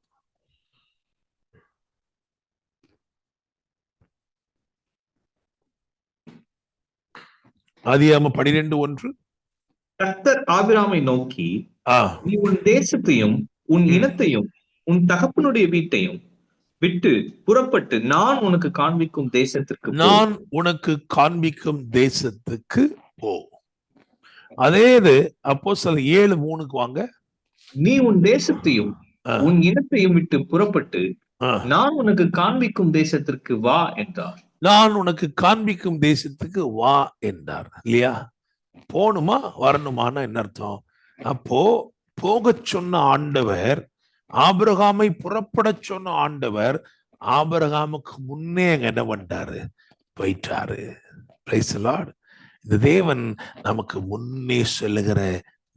ஆதியாகமம் 12:1. கர்த்தர் ஆபிரகாமை நோக்கி, நீ உன் தேசத்தையும் உன் இனத்தையும் உன் தகப்பனுடைய வீட்டையும் விட்டு புறப்பட்டு நான் உனக்கு காண்பிக்கும் தேசத்துக்கு போ. அதே இது அப்போஸ்தலர் 7:3 வாங்க. நீ உன் தேசத்தையும் உன் இனத்தையும் விட்டு புறப்பட்டு நான் உனக்கு காண்பிக்கும் தேசத்திற்கு வா என்றார். நான் உனக்கு காண்பிக்கும் தேசத்துக்கு வா என்றார். இல்லையா? போணுமா வரணுமானா என்ன அர்த்தம்? அப்போ போக சொன்ன ஆண்டவர், ஆபிரகாமை புறப்பட சொன்ன ஆண்டவர் ஆபிரகாமுக்கு முன்னே என்ன பண்ணிட்டாரு? போயிட்டாரு. Price the Lord. இந்த தேவன் நமக்கு முன்னே செல்லுகிற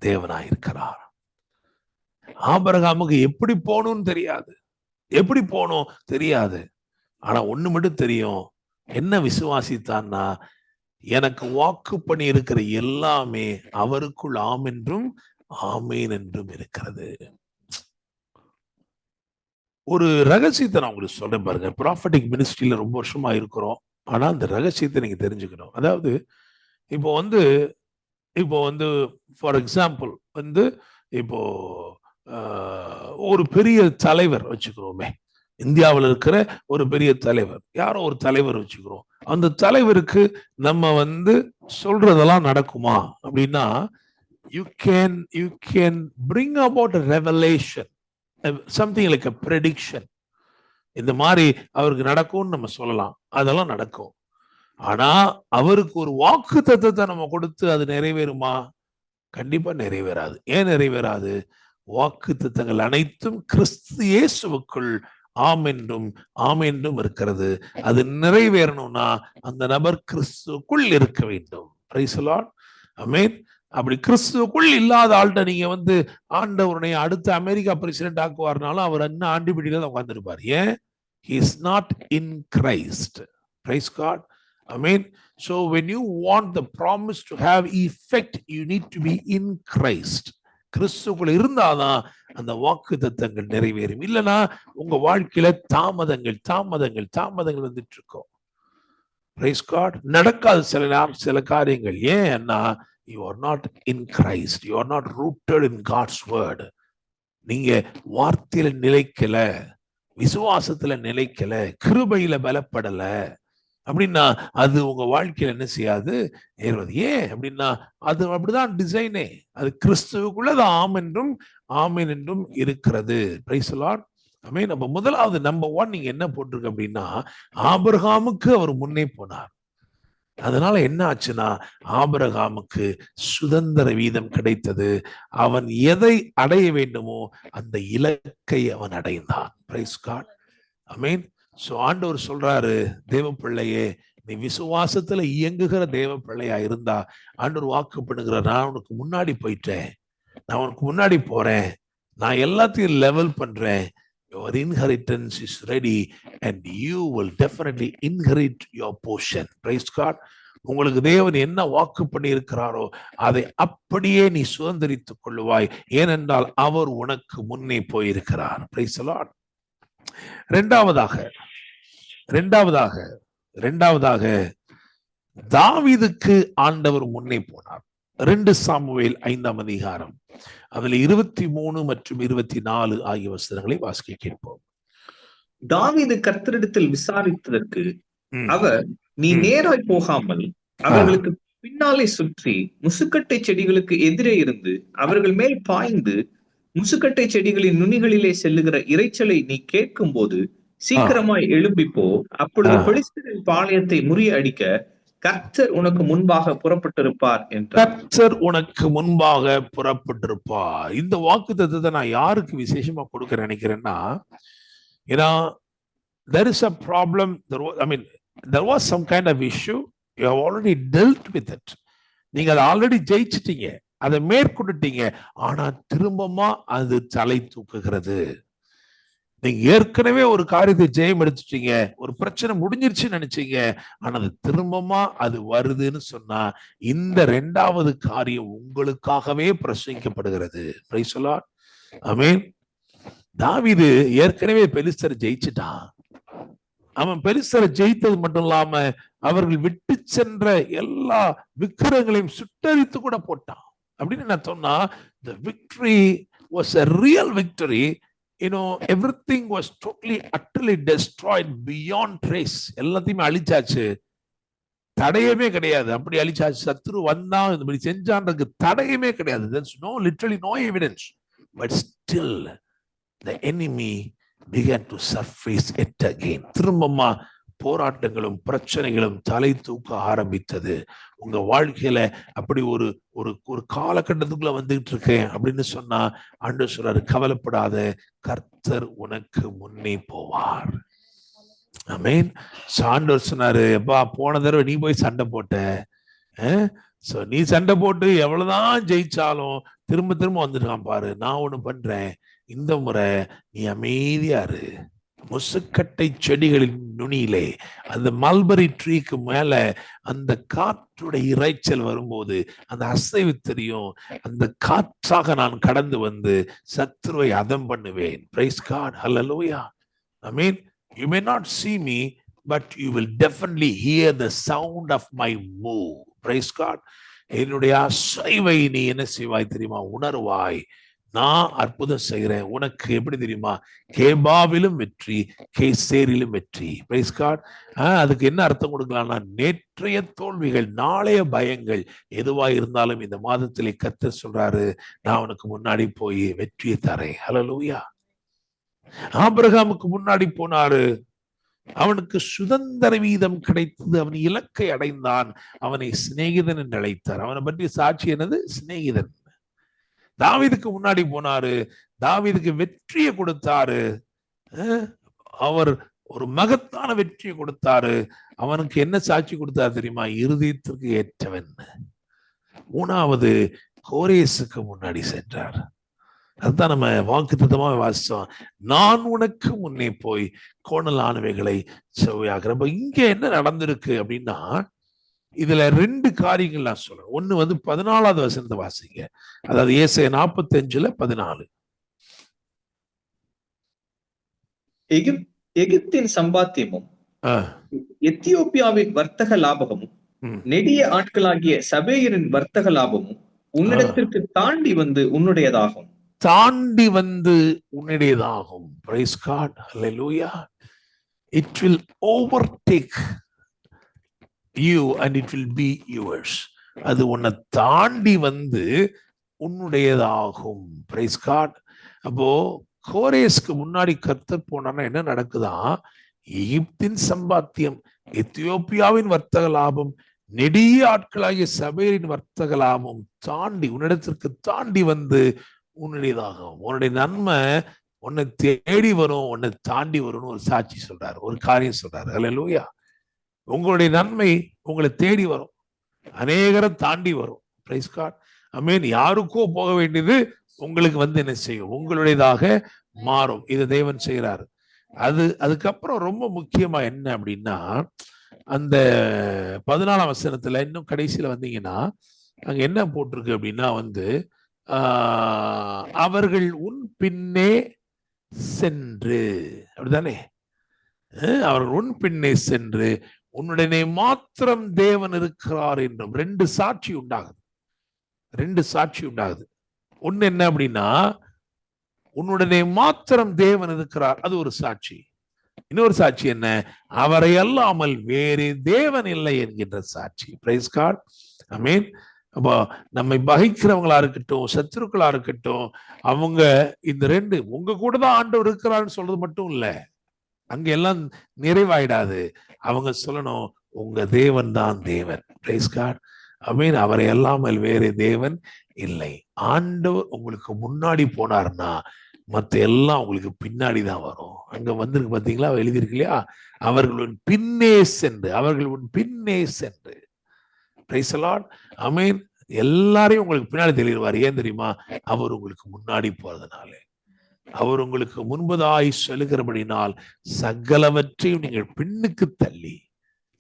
தேவனாயிருக்கிறார். ஆபிரகாமுக்கு எப்படி போகணும்னு தெரியாது, எப்படி போகணும் தெரியாது. ஆனா ஒண்ணு மட்டும் தெரியும், என்ன விசுவாசித்தான்னா, எனக்கு வாக்கு பண்ணி இருக்கிற எல்லாமே அவருக்குள் ஆம் என்றும் ஆமேன் என்றும் இருக்கிறது. ஒரு ரகசியத்தை நான் உங்களுக்கு சொல்றேன் பாருங்க. ப்ராஃபட்டிக் மினிஸ்ட்ரியில ரொம்ப வருஷமா இருக்கிறோம். ஆனா அந்த ரகசியத்தை நீங்க தெரிஞ்சுக்கணும். அதாவது இப்போ வந்து ஃபார் எக்ஸாம்பிள் இப்போ ஒரு பெரிய தலைவர் வச்சுக்கிறோமே, இந்தியாவில் இருக்கிற ஒரு பெரிய தலைவர், யாரோ ஒரு தலைவர் வச்சுக்கிறோம். அந்த தலைவருக்கு நம்ம சொல்றதெல்லாம் நடக்குமா அப்படின்னா, you can bring about a revelation, something like a prediction. இந்த மாதிரி அவருக்கு நடக்கும்னு நம்ம சொல்லலாம், அதெல்லாம் நடக்கும். ஆனா அவருக்கு ஒரு வாக்கு தத்தத்தை நம்ம கொடுத்து அது நிறைவேறுமா? கண்டிப்பா நிறைவேறாது. ஏன் நிறைவேறாது? வாக்கு தத்தங்கள் அனைத்தும் கிறிஸ்து இயேசுவுக்குள் ஆம் என்றும் ஆம் என்றும் இருக்கிறது. அது நிறைவேறணும்னா அந்த நபர் கிறிஸ்துவுக்குள் இருக்க வேண்டும். Praise the lord. ஆமென். அப்படி கிறிஸ்துவுக்குள் இல்லாத ஆள்கிட்ட நீங்க ஆண்டவருடைய அடுத்த அமெரிக்கா பிரசிடென்ட் ஆக்குவார்னாலும் அவர் இன்னும் ஆண்டிபிடியில தான் உட்கார்ந்துருப்பார். ஏன்? he is not in Christ. Praise God. Amen. So when you want the promise to have effect, you need to be in Christ. கிறிஸ்துக்குள்ள இருந்தாதான் அந்த வாக்கு தத்தங்கள் நிறைவேறும். இல்லைன்னா உங்க வாழ்க்கையில தாமதங்கள் வந்துட்டு இருக்கும். Praise God. நடக்காது சில காரியங்கள். ஏன்னா you are not in Christ. You are not rooted in God's word. நீங்க வார்த்தையில நிலைக்கல, விசுவாசத்துல நிலைக்கல, கிருபையில பலப்படல அப்படின்னா அது உங்க வாழ்க்கையில என்ன செய்யாது? ஏறுவது. ஏன் அப்படின்னா அது அப்படிதான் டிசைனே. அது கிறிஸ்துவுக்குள்ளதான் ஆமென் என்றும் இருக்கிறது. Praise the lord. ஆமென். நம்ம முதலாவது நம்பர் 1 நீங்க என்ன போட்டிருக்கு அப்படின்னா, ஆபிரகாமுக்கு அவர் முன்னே போனார். அதனால என்ன ஆச்சுன்னா, ஆபிரகாமுக்கு சுதந்திர வீதம் கிடைத்தது. அவன் எதை அடைய வேண்டுமோ அந்த இலக்கை அவன் அடைந்தான். Price God. ஆமென். சோ ஆண்டவர் சொல்றாரு, தேவ பிள்ளையே, நீ விசுவாசத்துல இயங்குகிற தேவ பிள்ளையா இருந்தா ஆண்டவர் வாக்கு பண்ணுகிற, நான் உனக்கு முன்னாடி போயிட்டேன், நான் உனக்கு முன்னாடி போறேன், நான் எல்லாத்தையும் லெவல் பண்றேன். Your inheritance is ready and you will definitely inherit your portion. Praise God. உங்களுக்கு தேவன் என்ன வாக்கு பண்ணி இருக்கிறாரோ அதை அப்படியே நீ சுதந்திரித்துக் கொள்ளுவாய். ஏனென்றால் அவர் உனக்கு முன்னே போயிருக்கிறார். Praise the Lord. இரண்டாவதாக தாவீதுக்கு ஆண்டவர் முன்னே போனார். 2 சாமுவேல் 5ஆம் அதிகாரம் அதில் 23 மற்றும் 24 ஆகிய வசனங்களை வாசிக்க கேட்போம். தாவீது கர்த்தரிடத்தில் விசாரித்ததற்கு ம், அவர், நீ ம். நேராய் போகாமல் அவர்களுக்கு பின்னாலே சுற்றி முசுக்கட்டை செடிகளுக்கு எதிரே இருந்து அவர்கள் மேல் பாய்ந்து முசுக்கட்டை செடிகளின் நுனிகளிலே செல்லுகிற இரைச்சலை நீ கேட்கும் போது சீக்கிரமாய் எழும்பிப்போ. அப்பொழுது பெலிஸ்தரின் பாளையத்தை முறியடிக்க கர்த்தர் உனக்கு முன்பாக புறப்பட்டிருப்பார் என்றார். கர்த்தர் உனக்கு முன்பாக புறப்பட்டிருப்பார். இந்த வாக்குத்தத்தத்தை நான் யாருக்கு விசேஷமா கொடுக்க நினைக்கிறேன்னா, ஏன்னா there is a problem, there was some kind of issue, you have already dealt with it. நீங்க அதை ஆல்ரெடி ஜெயிச்சிட்டீங்க, அதை மேற்கொண்டுட்டீங்க. ஆனா திரும்பமா அது தலை தூக்குகிறது. நீங்க ஏற்கனவே ஒரு காரியத்தை ஜெயம் எடுத்துட்டீங்க, ஒரு பிரச்சனை முடிஞ்சிருச்சுன்னு நினைச்சீங்க, ஆனா அது திரும்பமா அது வருதுன்னு சொன்னா இந்த 2வது காரியம் உங்களுக்காகவே பிரசங்கிக்கப்படுகிறது. Price the lord. ஆமென். தாவீது ஏற்கனவே பெலிஸ்தரை ஜெயிச்சுட்டான். அவன் பெலிஸ்தரை ஜெயித்தது மட்டும் இல்லாம அவர்கள் விட்டு சென்ற எல்லா விக்கிரகங்களையும் சுட்டரித்து கூட போட்டான். அப்படின்னு என்ன சொன்னா, the victory was a real victory. Everything was totally utterly destroyed beyond trace. எல்லாத்தையுமே அழிச்சாச்சு, தடையமே கிடையாது. அப்படி அழிச்சாச்சு. சத்துரு வந்தா இப்படி செஞ்சான்றதுக்கு தடையமே கிடையாது. There's literally no evidence, but still the enemy began to surface it again. திரும்பமா போராட்டங்களும் பிரச்சனைகளும் தலை தூக்க ஆரம்பித்தது. உங்க வாழ்க்கையில அப்படி ஒரு ஒரு ஒரு காலகட்டத்துக்குள்ள வந்துகிட்டு இருக்கேன் அப்படின்னு சொன்னா ஆண்டவர் சொல்றாரு, கவலைப்படாத, கர்த்தர் உனக்கு முன்னே போவார். ஆமென். ஆண்டவர் சொன்னாரு, அப்பா போன தடவை நீ போய் சண்டை போட்ட, நீ சண்டை போட்டு எவ்வளவுதான் ஜெயிச்சாலும் திரும்ப திரும்ப வந்துருக்கான் பாரு. நான் ஒண்ணு பண்றேன், இந்த முறை நீ அமைதியாரு. முசுக்கட்டை செடிகளின் நுனியிலே, அந்த மல்பரி ட்ரீக்கு மேல அந்த காற்றுடைய இறைச்சல் வரும்போது அந்த அசைவு தெரியும். அந்த காற்றாக நான் கடந்து வந்து சத்துருவை அதம் பண்ணுவேன். Praise God. Hallelujah. Amen. You may not see me, but you will definitely hear the sound of my move. Praise God. என்னுடைய அசைவை நீ என்ன செய்வாய் தெரியுமா? உணர்வாய். நான் அற்புதம் செய்கிறேன். உனக்கு எப்படி தெரியுமா? கேபாவிலும் வெற்றி, கேசேரிலும் வெற்றி. Praise God. அதுக்கு என்ன அர்த்தம் கொடுக்கலாம்னா, நேற்றைய தோல்விகள், நாளைய பயங்கள் எதுவா இருந்தாலும் இந்த மாதத்திலே கர்த்தர் சொல்றாரு, நான் உனக்கு முன்னாடி போய் வெற்றியை தரேன். ஹல்லேலூயா. ஆபிரகாமுக்கு முன்னாடி போனாரு, அவனுக்கு சுதந்திர வீதம் கிடைத்தது, அவன் இலக்கை அடைந்தான், அவனை சிநேகிதன் என்று அழைத்தார். அவனை பற்றி சாட்சி என்னது? சிநேகிதன். தாவீதுக்கு முன்னாடி போனாரு, தாவீதுக்கு வெற்றியை கொடுத்தாரு. அவர் ஒரு மகத்தான வெற்றியை கொடுத்தாரு. அவனுக்கு என்ன சாட்சி கொடுத்தாரு தெரியுமா? இருதயத்திற்கு ஏற்றவன். 3வது கோரேசுக்கு முன்னாடி சென்றார். அதுதான் நம்ம வாக்குத்தத்தமா வாசிச்சோம். நான் உனக்கு முன்னே போய் கோணலானவைகளை செவ்வையாக்குறேன். இங்க என்ன நடந்திருக்கு அப்படின்னா, இதுல 2 காரியங்கள் நான் சொல்றேன். ஒண்ணு 14வது வசனத்தை வாசிங்க. அதாவது ஏசாயா 45:14. எகிப்தின் சம்பாத்தியமும் எத்தியோப்பியாவின் வர்த்தக லாபமும் நெடிய ஆட்களாகிய சபேயரின் வர்த்தக லாபமும் உன்னிடத்திற்கு தாண்டி வந்து உன்னுடையதாகும். தாண்டி வந்து உன்னுடையதாகும். Praise God. Hallelujah. It will overtake you and it will be yours. அது உன்னை தாண்டி வந்து உன்னுடையதாகும். Praise God. அப்போ கோரேஸ்க்கு முன்னாடி கர்த்தர் போனா என்ன நடக்குதா? எகிப்தின் சம்பாத்தியம், எத்தியோப்பியாவின் வர்த்தக லாபம், நெடிய ஆட்களாகிய சபையின் வர்த்தக லாபம் தாண்டி உன்னிடத்திற்கு தாண்டி வந்து உன்னுடையதாகும். உன்னுடைய நன்மை உன்னை தேடி வரும், உன்னை தாண்டி வரும்னு ஒரு சாட்சி சொல்றாரு, ஒரு காரியம் சொல்றாரு. ஹல்லேலூயா. உங்களுடைய நன்மை உங்களை தேடி வரும், அநேகரை தாண்டி வரும். Praise God. ஆமென். யாருக்கோ போக வேண்டியது உங்களுக்கு என்ன செய்யும்? உங்களுடையதாக மாறும். இது தேவன் செய்கிறாரு. அதுக்கப்புறம் ரொம்ப முக்கியமா என்ன அப்படின்னா, அந்த 14ஆம் வசனத்துல இன்னும் கடைசியில வந்தீங்கன்னா அங்க என்ன போட்டிருக்கு அப்படின்னா அவர்கள் உன் பின்னே சென்று, அப்படிதானே? அவர்கள் உன் பின்னே சென்று உன்னுடனே மாத்திரம் தேவன் இருக்கிறார் என்றும் ரெண்டு சாட்சி உண்டாகுது. ஒண்ணு என்ன அப்படின்னா, உன்னுடனே மாத்திரம் தேவன் இருக்கிறார், அது ஒரு சாட்சி. இன்னொரு சாட்சி என்ன? அவரை அல்லாமல் வேறு தேவன் இல்லை என்கின்ற சாட்சி. பிரைஸ் காட், ஆமென். அப்போ நம்மை பகைக்கிறவங்களா இருக்கட்டும், சத்துருக்களா இருக்கட்டும், அவங்க இந்த ரெண்டு, உங்க கூட தான் ஆண்டவர் இருக்கிறான்னு சொல்றது மட்டும் இல்ல, அங்க எல்லாம் நிறைவாயிடாது. அவங்க சொல்லணும், உங்க தேவன் தான் தேவன். பிரைஸ் காட், ஆமென். அவரை அல்லாமல் வேறு தேவன் இல்லை. ஆண்டவர் உங்களுக்கு முன்னாடி போனார்னா மற்ற எல்லாம் உங்களுக்கு பின்னாடி தான் வரும். அங்க வந்திருக்கு பாத்தீங்களா, எழுதியிருக்கு இல்லையா, அவர்கள் பின்னே சென்று. பிரைஸ் தி லார்ட், ஆமென். எல்லாரையும் உங்களுக்கு பின்னாடி தெரிவார். ஏன் தெரியுமா? அவர் உங்களுக்கு முன்னாடி போறதுனால, அவர் உங்களுக்கு முன்பதாய் செல்கிறபடினால் சகலவற்றையும் நீங்கள் பின்னுக்கு தள்ளி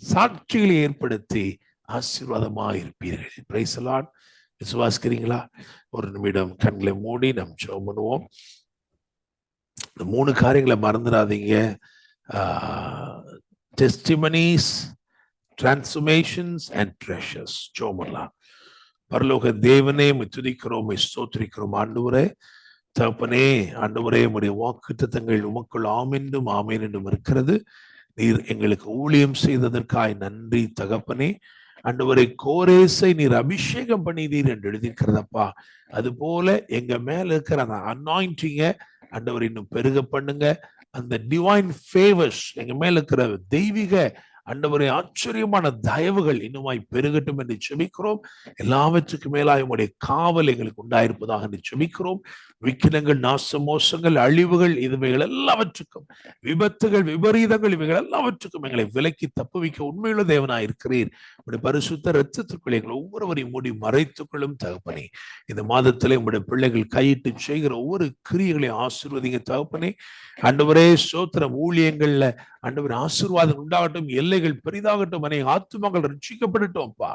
சாட்சிகளை ஏற்படுத்தி ஆசீர்வாதமாக இருப்பீர்கள். Praise the lord. விசுவாசிக்கிறீங்களா? ஒரு நிமிடம் கண்களை மூடி நாம் ஜெபம் பண்ணுவோம். இந்த 3 காரியங்களை மறந்துடாதீங்க. Testimonies, transformations and treasures. ஜெபம் பண்ணலாம். பரலோக தேவனே, துதிக்கிறோம், ஸ்தோத்திரிக்கிறோம். ஆண்டவரே, தகப்பனே, ஆண்டவரே, உம்முடைய வாக்குத்தத்தங்கள் உமக்குள் ஆம் என்றும் ஆமேன் என்றும் இருக்கிறது. நீர் எங்களுக்கு ஊழியம் செய்ததற்காய் நன்றி தகப்பனே. ஆண்டவரை, கோரேசை நீர் அபிஷேகம் பண்ணினீர் என்று எழுதியிருக்கிறதப்பா. அது போல எங்க மேல இருக்கிற அந்த அனாயிண்டிங்க ஆண்டவர் இன்னும் பெருக பண்ணுங்க. அந்த டிவைன் ஃபேவர்ஸ், எங்க மேல இருக்கிற தெய்வீக ஆண்டவரே ஆச்சரியமான தயவுகள் இன்னுமாய் பெருகட்டும் என்று செபிக்கிறோம். எல்லாவற்றுக்கும் மேலாய் உம்முடைய காவல் எங்களுக்கு உண்டாயிருப்பதாக என்று செபிக்கிறோம். விக்கினங்கள், நாசமோசங்கள், அழிவுகள், இவைகள் எல்லாவற்றுக்கும், விபத்துகள், விபரீதங்கள், இவைகள் எல்லாவற்றுக்கும் எங்களை விலக்கி தப்புவிக்க உண்மையுள்ள தேவனாய் இருக்கிறீர். உங்களுடைய பரிசுத்த இரத்தத்திற்குள் எங்களை ஒவ்வொருவரையும் மூடி மறைத்துக்கொள்ளும் தகப்பனே. இந்த மாதத்திலே உங்களுடைய பிள்ளைகள் கையிட்டு செய்கிற ஒவ்வொரு கிரியைகளையும் ஆசீர்வதிங்க தகப்பனே. ஆண்டவரே ஸ்தோத்திரம். ஊழியங்கள்ல ஆண்டவர் ஆசீர்வாதம் உண்டாகட்டும், எல்லைகள் பெரிதாகட்டும், அநேக ஆத்துமாக்கள் ரட்சிக்கப்படட்டும்ப்பா.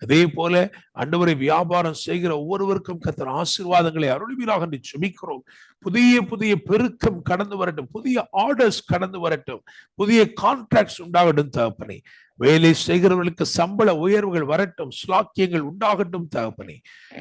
அதே போல ஆண்டவரை வியாபாரம் செய்கிற ஒவ்வொருவருக்கும் கர்த்தர் ஆசீர்வாதங்களை அருள்வீராக என்று செபிக்கிறோம். புதிய புதிய பெருக்கம் கடந்து வரட்டும், புதிய ஆர்டர்ஸ் கடந்து வரட்டும், புதிய கான்ட்ராக்ட்ஸ் உண்டாகட்டும் தகப்பனே. வேலை செய்கிறவர்களுக்கு சம்பள உயர்வுகள் வரட்டும், ஸ்லாக்கியங்கள் உண்டாகட்டும் தகப்பனே.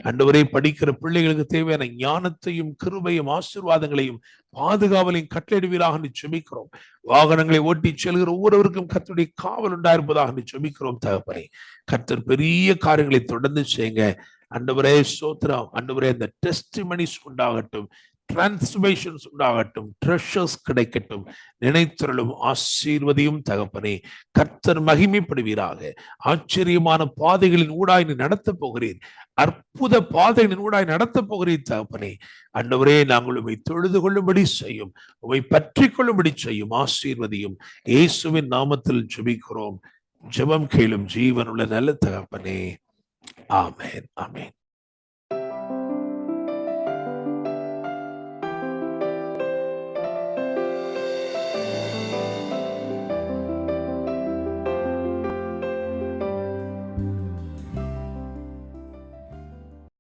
ஆண்டவரே, படிக்கிற பிள்ளைகளுக்கு தேவையான ஞானத்தையும் கிருபையும் ஆசீர்வாதங்களையும் பாதுகாவலையும் கட்டளையிடுவீராக என்று செபிக்கிறோம். வாகனங்களை ஓட்டி செல்கிற ஒவ்வொருவருக்கும் கர்த்தருடைய காவல் உண்டாயிருப்பதாக என்று செபிக்கிறோம் தகப்பனே. கர்த்தர் பெரிய காரியங்களை தொடர்ந்து செய்யுங்க ஆண்டவரே. ஸ்தோத்திரம். ஆண்டவரே, அந்த டெஸ்டிமனிஸ் உண்டாகட்டும், டிரான்ஸ்ஃபர்மேஷன்ஸ் உண்டாகட்டும், ட்ரெஷர்ஸ் கிடைக்கட்டும், நினைத்தருளும் ஆசீர்வதியும் தகப்பனே. கர்த்தர் மகிமைப்படுவீராக. ஆச்சரியமான பாதைகளின் ஊடாய் நீ நடத்தப் போகிறீர், அற்புத பாதைகளின் ஊடாய் நடத்தப் போகிறீர் தகப்பனே. ஆண்டவரே, நாங்கள் உம்மை தொழுது கொள்ளும்படி செய்யும், உம்மை பற்றி கொள்ளும்படி செய்யும், ஆசீர்வதியும். இயேசுவின் நாமத்தில் ஜெபிக்கிறோம். ஜெபம் கேளும் ஜீவனுள்ள நல்ல தகப்பனே. ஆமென், ஆமென்.